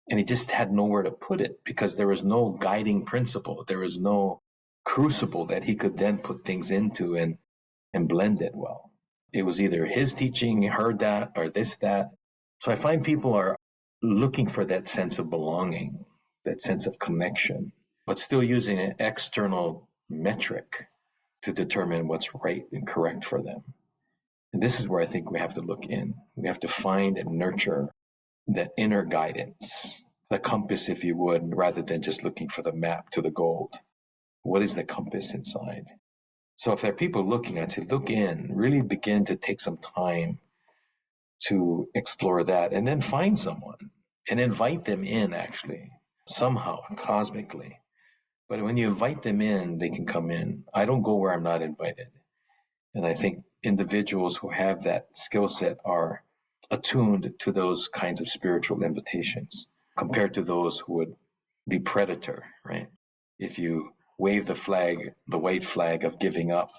And he just had nowhere to put it because there was no guiding principle. There was no crucible that he could then put things into and blend it well. It was either his teaching, he heard that, or this, that. So I find people are looking for that sense of belonging, that sense of connection, but still using an external metric to determine what's right and correct for them. And this is where I think we have to look in. We have to find and nurture that inner guidance, the compass, if you would, rather than just looking for the map to the gold. What is the compass inside? So if there are people looking, I'd say look in, really begin to take some time to explore that, and then find someone and invite them in, actually, somehow, cosmically. But when you invite them in, they can come in. I don't go where I'm not invited. And I think individuals who have that skill set are attuned to those kinds of spiritual invitations compared to those who would be predator, right? If you wave the flag, the white flag of giving up,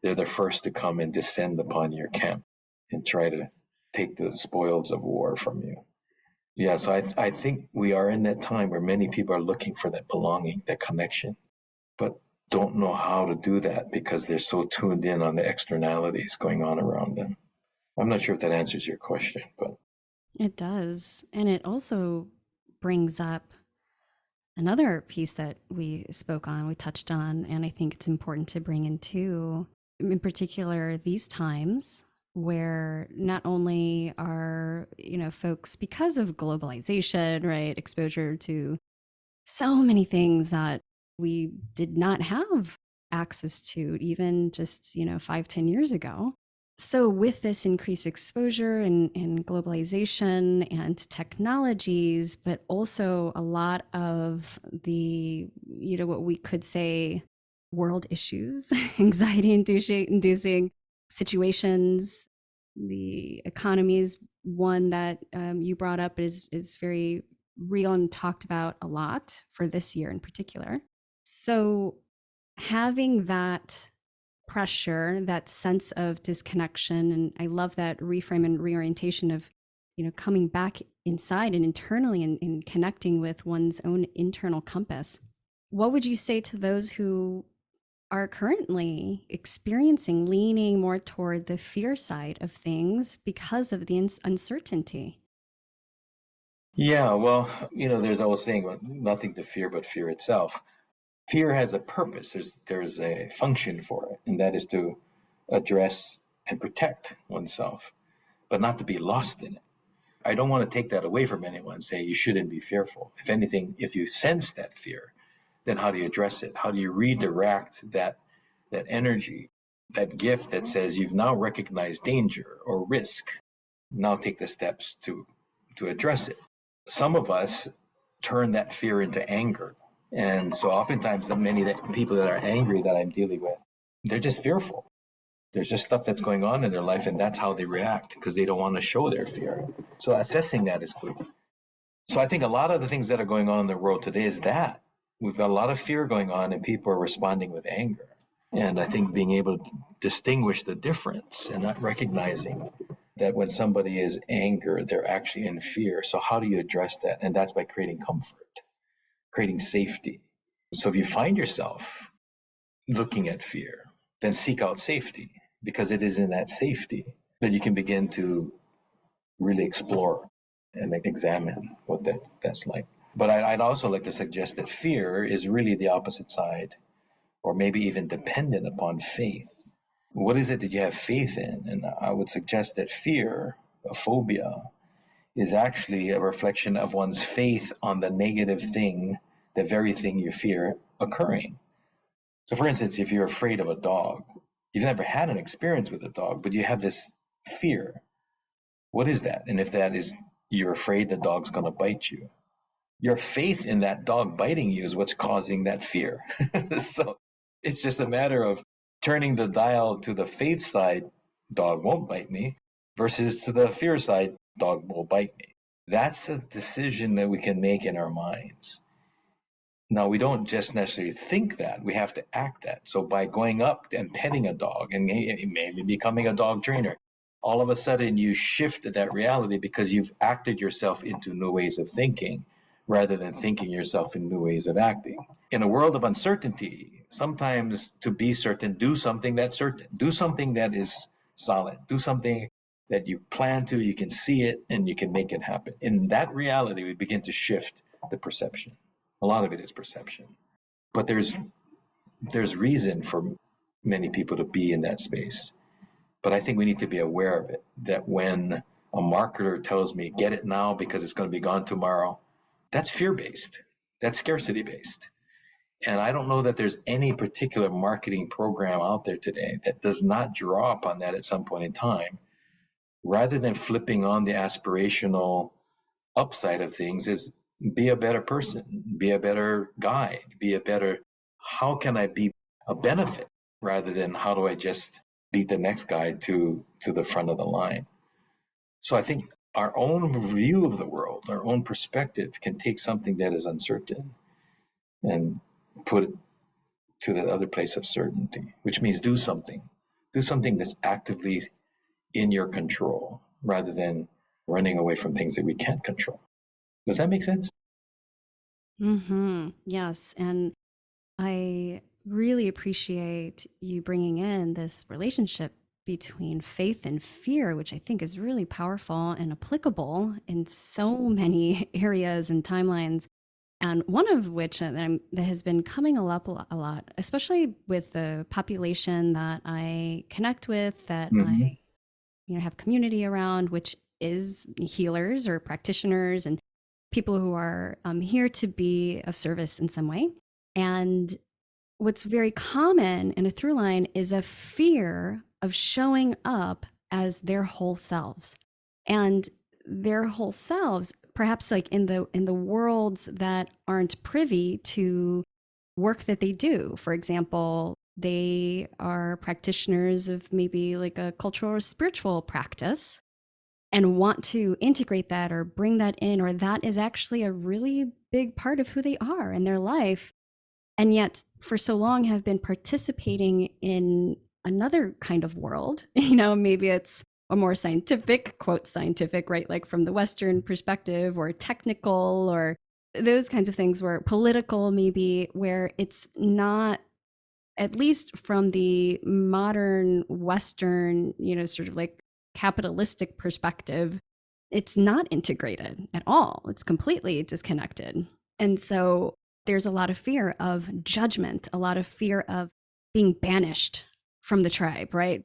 they're the first to come and descend upon your camp and try to take the spoils of war from you. Yeah, so I think we are in that time where many people are looking for that belonging, that connection, but don't know how to do that because they're so tuned in on the externalities going on around them. I'm not sure if that answers your question, but it does. And it also brings up another piece that we touched on, and I think it's important to bring in too, in particular these times where not only are, folks, because of globalization, right, exposure to so many things that we did not have access to even just, 5-10 years ago. So with this increased exposure and globalization and technologies, but also a lot of the, what we could say world issues, anxiety-inducing situations, the economy is one that you brought up is very real and talked about a lot for this year in particular. So having that pressure, that sense of disconnection, and I love that reframe and reorientation of, coming back inside and internally and connecting with one's own internal compass. What would you say to those who are currently experiencing leaning more toward the fear side of things because of the uncertainty? Yeah, well, there's always saying, well, nothing to fear but fear itself. Fear has a purpose. There's a function for it, and that is to address and protect oneself, but not to be lost in it. I don't want to take that away from anyone, say you shouldn't be fearful. If anything, if you sense that fear, then how do you address it? How do you redirect that energy, that gift that says you've now recognized danger or risk? Now take the steps to address it. Some of us turn that fear into anger. And so oftentimes many people that are angry that I'm dealing with, they're just fearful. There's just stuff that's going on in their life, and that's how they react because they don't want to show their fear. So assessing that is quick. So I think a lot of the things that are going on in the world today is that we've got a lot of fear going on and people are responding with anger. And I think being able to distinguish the difference and not recognizing that when somebody is anger, they're actually in fear. So how do you address that? And that's by creating comfort, creating safety. So if you find yourself looking at fear, then seek out safety, because it is in that safety that you can begin to really explore and examine what that's like. But I'd also like to suggest that fear is really the opposite side, or maybe even dependent upon faith. What is it that you have faith in? And I would suggest that fear, a phobia, is actually a reflection of one's faith on the negative thing, the very thing you fear occurring. So for instance, if you're afraid of a dog, you've never had an experience with a dog, but you have this fear. What is that? And if that is, you're afraid the dog's going to bite you, your faith in that dog biting you is what's causing that fear. So it's just a matter of turning the dial to the faith side, dog won't bite me, versus to the fear side, dog will bite me. That's the decision that we can make in our minds. Now, we don't just necessarily think that, we have to act that. So by going up and petting a dog and maybe becoming a dog trainer, all of a sudden you shift that reality because you've acted yourself into new ways of thinking rather than thinking yourself in new ways of acting. In a world of uncertainty, sometimes to be certain, do something that's certain. Do something that is solid. Do something that you plan to, you can see it, and you can make it happen. In that reality, we begin to shift the perception. A lot of it is perception. But there's reason for many people to be in that space. But I think we need to be aware of it, that when a marketer tells me, get it now because it's going to be gone tomorrow, that's fear-based. That's scarcity-based. And I don't know that there's any particular marketing program out there today that does not draw upon that at some point in time. Rather than flipping on the aspirational upside of things, is be a better person, be a better guide, how can I be a benefit rather than how do I just beat the next guy to the front of the line. So I think our own view of the world, our own perspective can take something that is uncertain and put it to the other place of certainty, which means do something that's actively in your control rather than running away from things that we can't control. Does that make sense? Yes. And I really appreciate you bringing in this relationship between faith and fear, which I think is really powerful and applicable in so many areas and timelines. And one of which that has been coming up a lot, especially with the population that I connect with, that I have community around, which is healers or practitioners and people who are here to be of service in some way. And what's very common in a through line is a fear of showing up as their whole selves. And their whole selves, perhaps like in the worlds that aren't privy to work that they do. For example, they are practitioners of maybe like a cultural or spiritual practice and want to integrate that or bring that in, or that is actually a really big part of who they are in their life. And yet for so long have been participating in another kind of world. Maybe it's a more scientific, quote scientific, right? Like from the Western perspective, or technical, or those kinds of things, where political, maybe, where it's not, at least from the modern Western, sort of like capitalistic perspective, it's not integrated at all. It's completely disconnected. And so there's a lot of fear of judgment, a lot of fear of being banished from the tribe, right?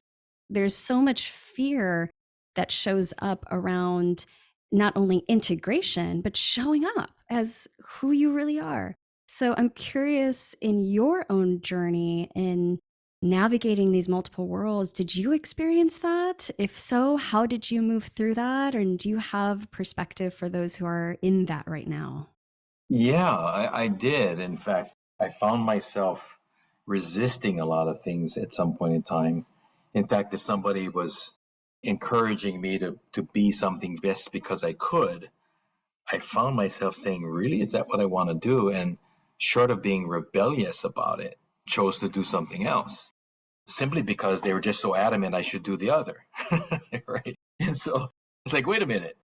There's so much fear that shows up around not only integration, but showing up as who you really are. So I'm curious, in your own journey in navigating these multiple worlds, did you experience that? If so, how did you move through that? And do you have perspective for those who are in that right now? Yeah, I did. In fact, I found myself resisting a lot of things at some point in time. In fact, if somebody was encouraging me to be something just because I could, I found myself saying, really, is that what I want to do? And short of being rebellious about it, chose to do something else simply because they were just so adamant I should do the other. Right. And so it's like, wait a minute.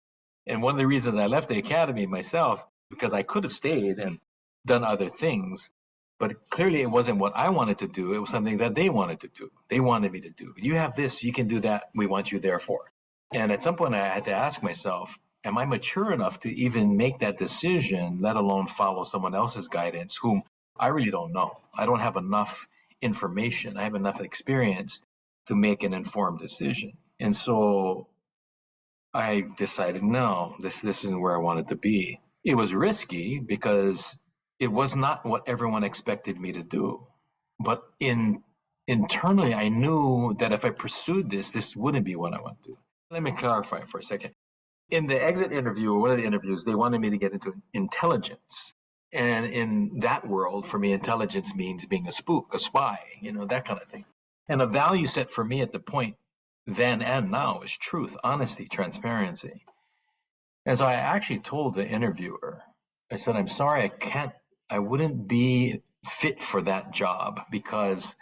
And one of the reasons I left the academy myself, because I could have stayed and done other things, but clearly it wasn't what I wanted to do. It was something that they wanted to do. They wanted me to do. You have this, you can do that. We want you there for. And at some point I had to ask myself, am I mature enough to even make that decision, let alone follow someone else's guidance, whom I really don't know? I don't have enough information. I have enough experience to make an informed decision. And so I decided, no, this isn't where I wanted to be. It was risky because it was not what everyone expected me to do. But internally, I knew that if I pursued this wouldn't be what I want to do. Let me clarify for a second. In the exit interview, or one of the interviews, they wanted me to get into intelligence. And in that world, for me, intelligence means being a spook, a spy, that kind of thing. And a value set for me at the point then and now is truth, honesty, transparency. And so I actually told the interviewer, I said, I'm sorry, I wouldn't be fit for that job because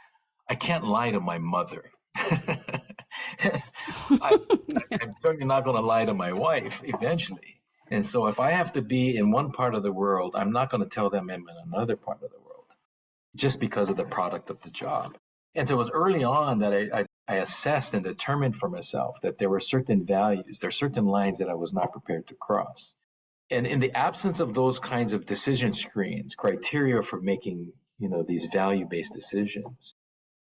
I can't lie to my mother. I'm certainly not going to lie to my wife eventually. And so if I have to be in one part of the world, I'm not going to tell them I'm in another part of the world just because of the product of the job. And so it was early on that I assessed and determined for myself that there were certain values, there are certain lines that I was not prepared to cross. And in the absence of those kinds of decision screens, criteria for making, these value-based decisions,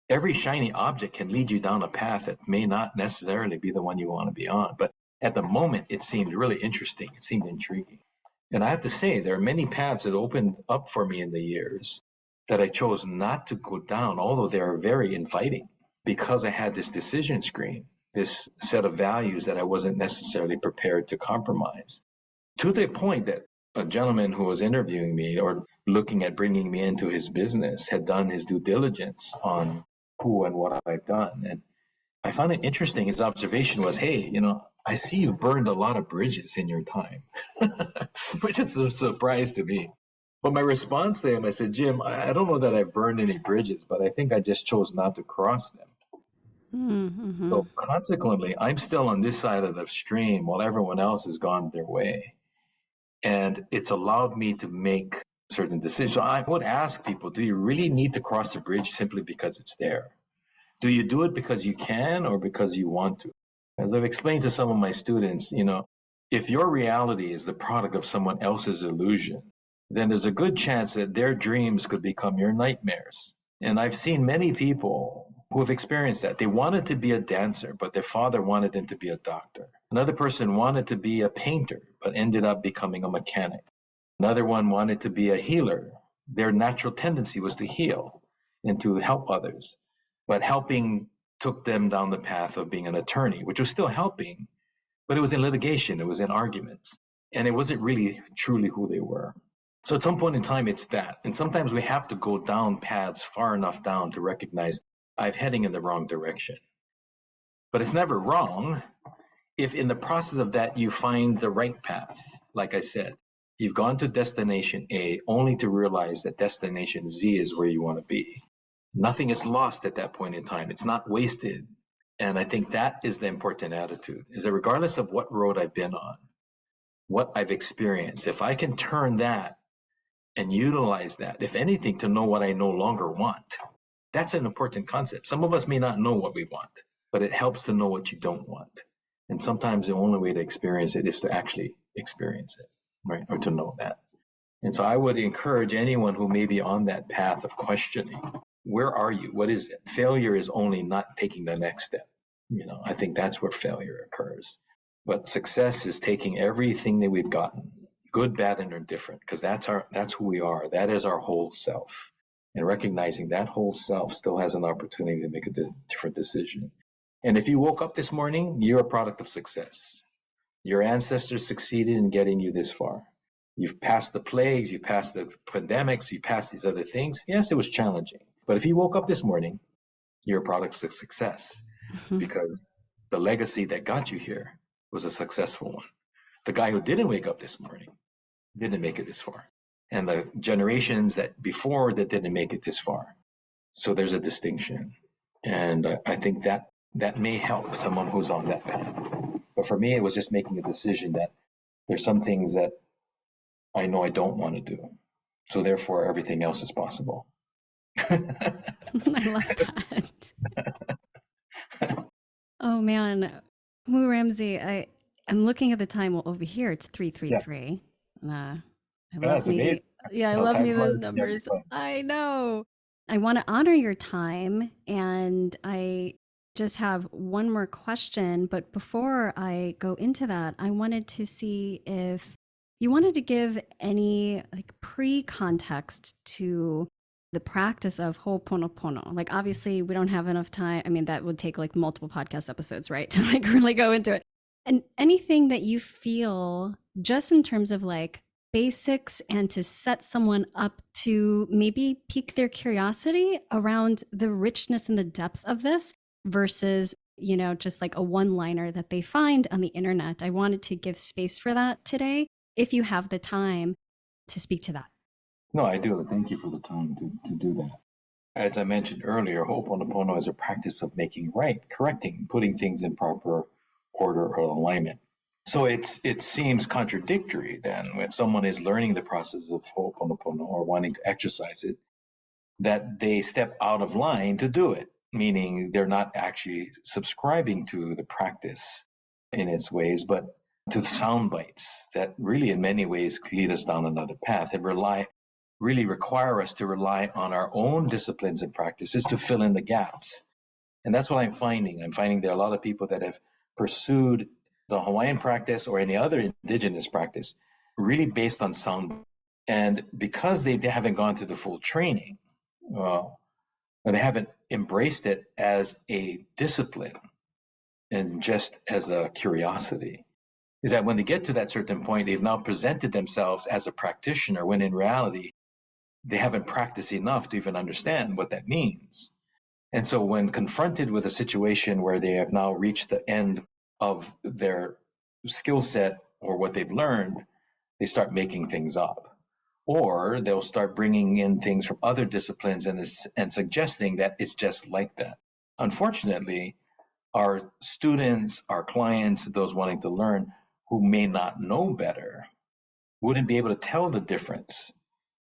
every shiny object can lead you down a path that may not necessarily be the one you want to be on. But at the moment, it seemed really interesting. It seemed intriguing. And I have to say, there are many paths that opened up for me in the years that I chose not to go down, although they are very inviting, because I had this decision screen, this set of values that I wasn't necessarily prepared to compromise. To the point that a gentleman who was interviewing me or looking at bringing me into his business had done his due diligence on who and what I've done. And I found it interesting. His observation was, hey, I see you've burned a lot of bridges in your time, which is a surprise to me. But my response to him, I said, Jim, I don't know that I've burned any bridges, but I think I just chose not to cross them. Mm-hmm. So consequently, I'm still on this side of the stream while everyone else has gone their way. And it's allowed me to make certain decisions. So I would ask people, do you really need to cross the bridge simply because it's there? Do you do it because you can or because you want to? As I've explained to some of my students, if your reality is the product of someone else's illusion, then there's a good chance that their dreams could become your nightmares. And I've seen many people who have experienced that. They wanted to be a dancer, but their father wanted them to be a doctor. Another person wanted to be a painter, but ended up becoming a mechanic. Another one wanted to be a healer. Their natural tendency was to heal. and to help others. But helping took them down the path of being an attorney, which was still helping, but it was in litigation, it was in arguments, and it wasn't really truly who they were. So at some point in time, it's that. And sometimes we have to go down paths far enough down to recognize I'm heading in the wrong direction. But it's never wrong if in the process of that, you find the right path. Like I said, you've gone to destination A only to realize that destination Z is where you want to be. Nothing is lost at that point in time. It's not wasted. And I think that is the important attitude, is that regardless of what road I've been on, what I've experienced, if I can turn that and utilize that, if anything, to know what I no longer want, that's an important concept. Some of us may not know what we want, but it helps to know what you don't want. And sometimes the only way to experience it is to actually experience it, right? Or to know that. And so I would encourage anyone who may be on that path of questioning, where are you? What is it? Failure is only not taking the next step. I think that's where failure occurs. But success is taking everything that we've gotten, good, bad, and indifferent, because that's who we are. That is our whole self. And recognizing that whole self still has an opportunity to make a different decision. And if you woke up this morning, you're a product of success. Your ancestors succeeded in getting you this far. You've passed the plagues, you've passed the pandemics, you passed these other things. Yes, it was challenging. But if you woke up this morning, you're a product of success because the legacy that got you here was a successful one. The guy who didn't wake up this morning didn't make it this far. And the generations that before that didn't make it this far. So there's a distinction. And I think that may help someone who's on that path. But for me, it was just making a decision that there's some things that I know I don't want to do. So therefore, everything else is possible. I love that. Oh, man. Kumu Ramsay, I'm looking at the time over here. It's 3:33. Yeah. I love me. Yeah, I love me those numbers. I know. I want to honor your time, and I just have one more question. But before I go into that, I wanted to see if you wanted to give any pre-context to the practice of hoʻoponopono. Obviously, we don't have enough time. I mean, that would take multiple podcast episodes, right? To really go into it. And anything that you feel just in terms of basics and to set someone up to maybe pique their curiosity around the richness and the depth of this versus, just a one-liner that they find on the internet. I wanted to give space for that today, if you have the time to speak to that. No, I do. Thank you for the time to do that. As I mentioned earlier, hoʻoponopono is a practice of making right, correcting, putting things in proper order or alignment. So it seems contradictory then if someone is learning the process of hoʻoponopono or wanting to exercise it, that they step out of line to do it, meaning they're not actually subscribing to the practice in its ways, but to sound bites that really in many ways lead us down another path and really require us to rely on our own disciplines and practices to fill in the gaps. And that's what I'm finding. I'm finding there are a lot of people that have pursued the Hawaiian practice or any other indigenous practice really based on sound. And because they haven't gone through the full training, they haven't embraced it as a discipline and just as a curiosity, is that when they get to that certain point, they've now presented themselves as a practitioner when in reality, they haven't practiced enough to even understand what that means. And so when confronted with a situation where they have now reached the end of their skill set or what they've learned, they start making things up. Or they'll start bringing in things from other disciplines and suggesting that it's just like that. Unfortunately, our students, our clients, those wanting to learn who may not know better, wouldn't be able to tell the difference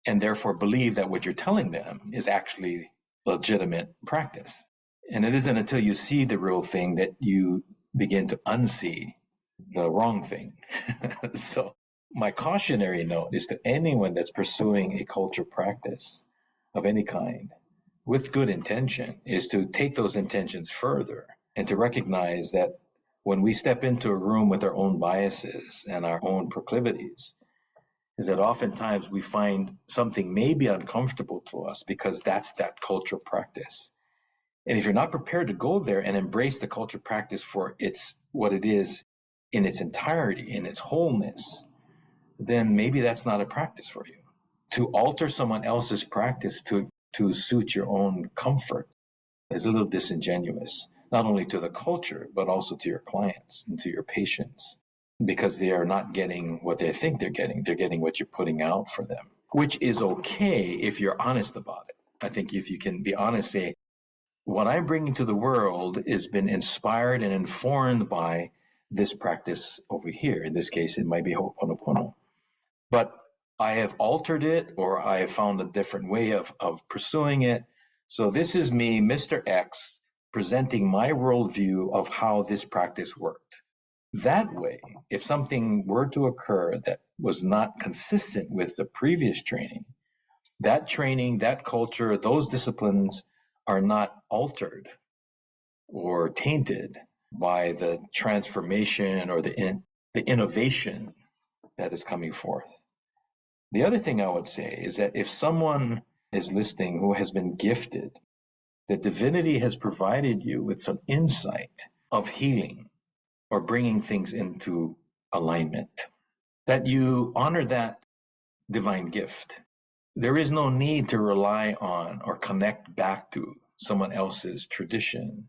and therefore believe that what you're telling them is actually legitimate practice. And it isn't until you see the real thing that you begin to unsee the wrong thing. So my cautionary note is to anyone that's pursuing a culture practice of any kind with good intention is to take those intentions further and to recognize that when we step into a room with our own biases and our own proclivities, is that oftentimes we find something may be uncomfortable to us because that's that cultural practice. And if you're not prepared to go there and embrace the culture practice for its what it is in its entirety, in its wholeness, then maybe that's not a practice for you. To alter someone else's practice to suit your own comfort is a little disingenuous, not only to the culture, but also to your clients and to your patients, because they are not getting what they think they're getting. They're getting what you're putting out for them, which is okay if you're honest about it. I think if you can be honest, say, what I'm bringing to the world has been inspired and informed by this practice over here. In this case, it might be hoʻoponopono. But I have altered it, or I have found a different way of pursuing it. So this is me, Mr. X, presenting my worldview of how this practice worked. That way, if something were to occur that was not consistent with the previous training, that culture, those disciplines are not altered or tainted by the transformation or the innovation that is coming forth. The other thing I would say is that if someone is listening who has been gifted, that divinity has provided you with some insight of healing or bringing things into alignment, that you honor that divine gift. There is no need to rely on or connect back to someone else's tradition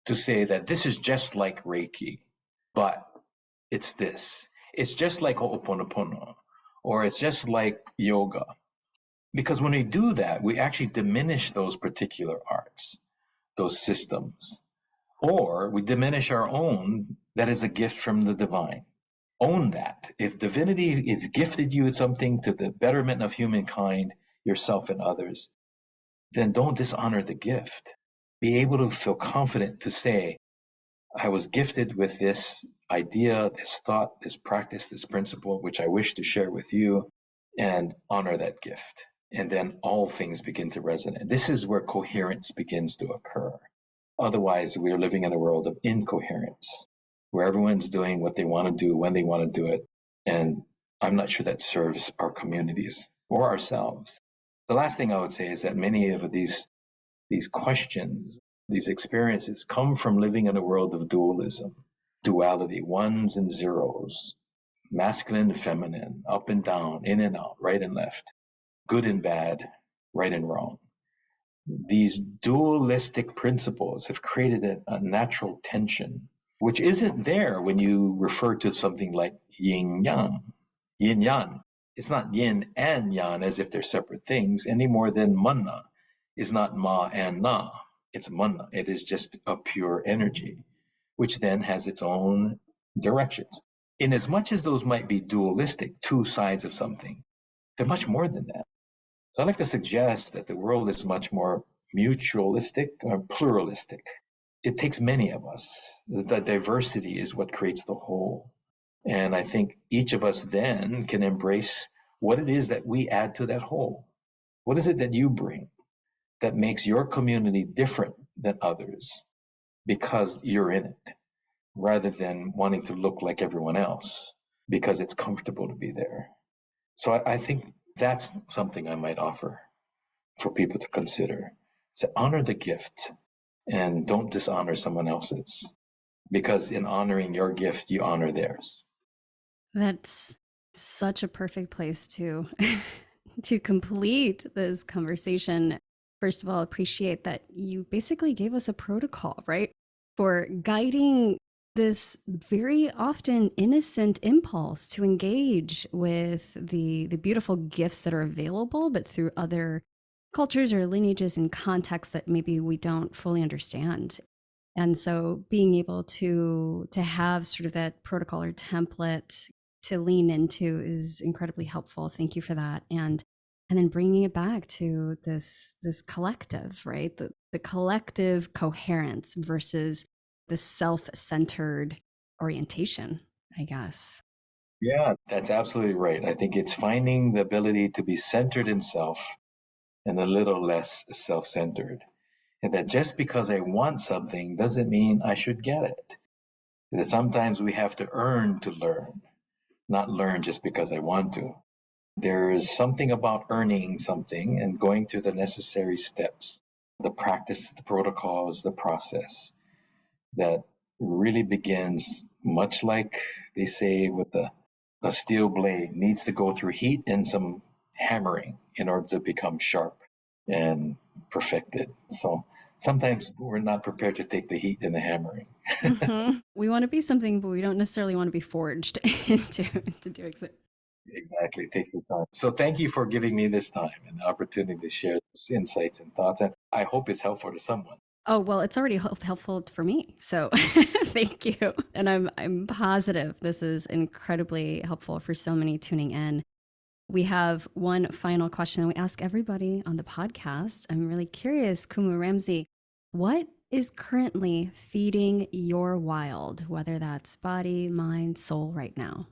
to say that this is just like Reiki, but it's this. It's just like hoʻoponopono, or it's just like yoga. Because when we do that, we actually diminish those particular arts, those systems, or we diminish our own that is a gift from the divine. Own that. If divinity has gifted you with something to the betterment of humankind, yourself and others, then don't dishonor the gift. Be able to feel confident to say, I was gifted with this idea, this thought, this practice, this principle, which I wish to share with you, and honor that gift. And then all things begin to resonate. This is where coherence begins to occur. Otherwise, we are living in a world of incoherence, where everyone's doing what they want to do, when they want to do it. And I'm not sure that serves our communities or ourselves. The last thing I would say is that many of these questions, these experiences come from living in a world of dualism, duality, ones and zeros, masculine and feminine, up and down, in and out, right and left, good and bad, right and wrong. These dualistic principles have created a natural tension, which isn't there when you refer to something like yin-yang, yin-yang. It's not yin and yang as if they're separate things any more than mana is not ma and na. It's mana. It is just a pure energy, which then has its own directions. In as much as those might be dualistic, two sides of something, they're much more than that. So I'd like to suggest that the world is much more mutualistic or pluralistic. It takes many of us. The diversity is what creates the whole. And I think each of us then can embrace what it is that we add to that whole. What is it that you bring that makes your community different than others because you're in it, rather than wanting to look like everyone else because it's comfortable to be there? So I think that's something I might offer for people to consider. To honor the gift and don't dishonor someone else's, because in honoring your gift, you honor theirs. That's such a perfect place to to complete this conversation. First of all, appreciate that you basically gave us a protocol, right, for guiding this very often innocent impulse to engage with the beautiful gifts that are available, but through other cultures or lineages and contexts that maybe we don't fully understand. And so being able to have sort of that protocol or template to lean into is incredibly helpful. Thank you for that. And then bringing it back to this collective, right? The collective coherence versus the self-centered orientation, I guess. Yeah, that's absolutely right. I think it's finding the ability to be centered in self and a little less self-centered. And that just because I want something doesn't mean I should get it. That sometimes we have to earn to learn, not learn just because I want to. There is something about earning something and going through the necessary steps, the practice, the protocols, the process that really begins much like they say with a steel blade needs to go through heat and some hammering in order to become sharp and perfected. So sometimes we're not prepared to take the heat and the hammering. We want to be something, but we don't necessarily want to be forged into doing so. Exactly. It takes the time. So thank you for giving me this time and the opportunity to share those insights and thoughts. And I hope it's helpful to someone. Oh, well, it's already helpful for me. So thank you. And I'm positive this is incredibly helpful for so many tuning in. We have one final question that we ask everybody on the podcast. I'm really curious, Kumu Ramsay, what is currently feeding your wild, whether that's body, mind, soul right now?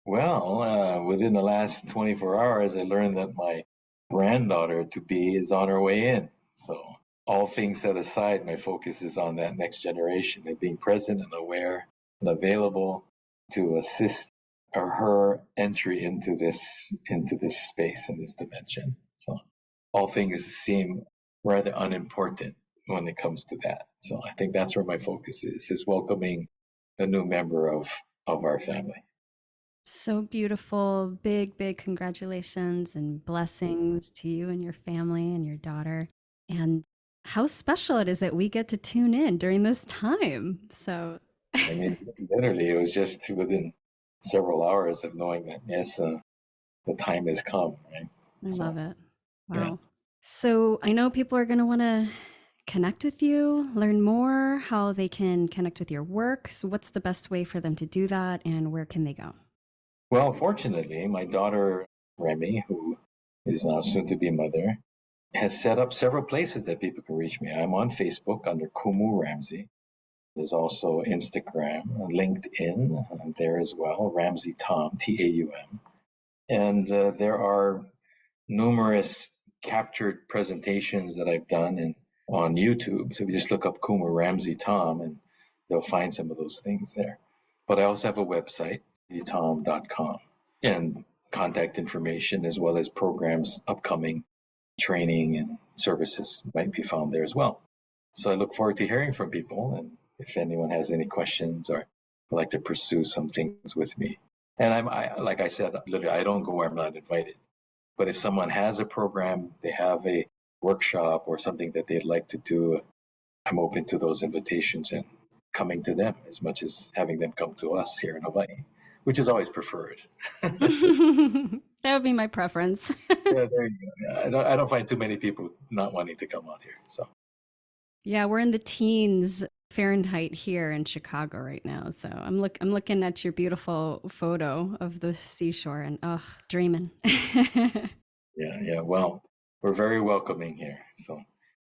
Well, within the last 24 hours, I learned that my granddaughter-to-be is on her way in. So all things set aside, my focus is on that next generation and being present and aware and available to assist her entry into this space and this dimension. So all things seem rather unimportant when it comes to that. So I think that's where my focus is welcoming a new member of our family. So beautiful. Big, big congratulations and blessings to you and your family and your daughter. And how special it is that we get to tune in during this time. So, I mean, literally, it was just within several hours of knowing that, yes, the time has come, right? I love it. Wow. Yeah. So I know people are going to want to connect with you, learn more, how they can connect with your work. So what's the best way for them to do that and where can they go? Well, fortunately, my daughter, Remy, who is now soon to be mother, has set up several places that people can reach me. I'm on Facebook under Kumu Ramsay. There's also Instagram, LinkedIn there as well, Ramsay Taum, Taum. And there are numerous captured presentations that I've done on YouTube. So if you just look up Kumu Ramsay Taum, and they'll find some of those things there. But I also have a website, taum.com, and contact information as well as programs, upcoming training and services might be found there as well. So I look forward to hearing from people, and if anyone has any questions or would like to pursue some things with me. And I like I said, literally, I don't go where I'm not invited. But if someone has a program, they have a workshop or something that they'd like to do, I'm open to those invitations and coming to them as much as having them come to us here in Hawaii, which is always preferred. That would be my preference. Yeah, there you go. I don't find too many people not wanting to come out here. So, yeah, we're in the teens Fahrenheit here in Chicago right now. So I'm looking at your beautiful photo of the seashore and dreaming. Yeah. Well, we're very welcoming here. So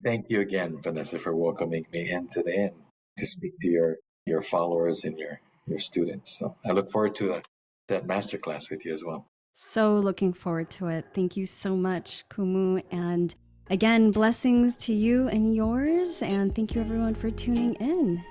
thank you again, Vanessa, for welcoming me in today and to speak to your followers and your students. So I look forward to that masterclass with you as well. So looking forward to it. Thank you so much, Kumu. And again, blessings to you and yours. And thank you everyone for tuning in.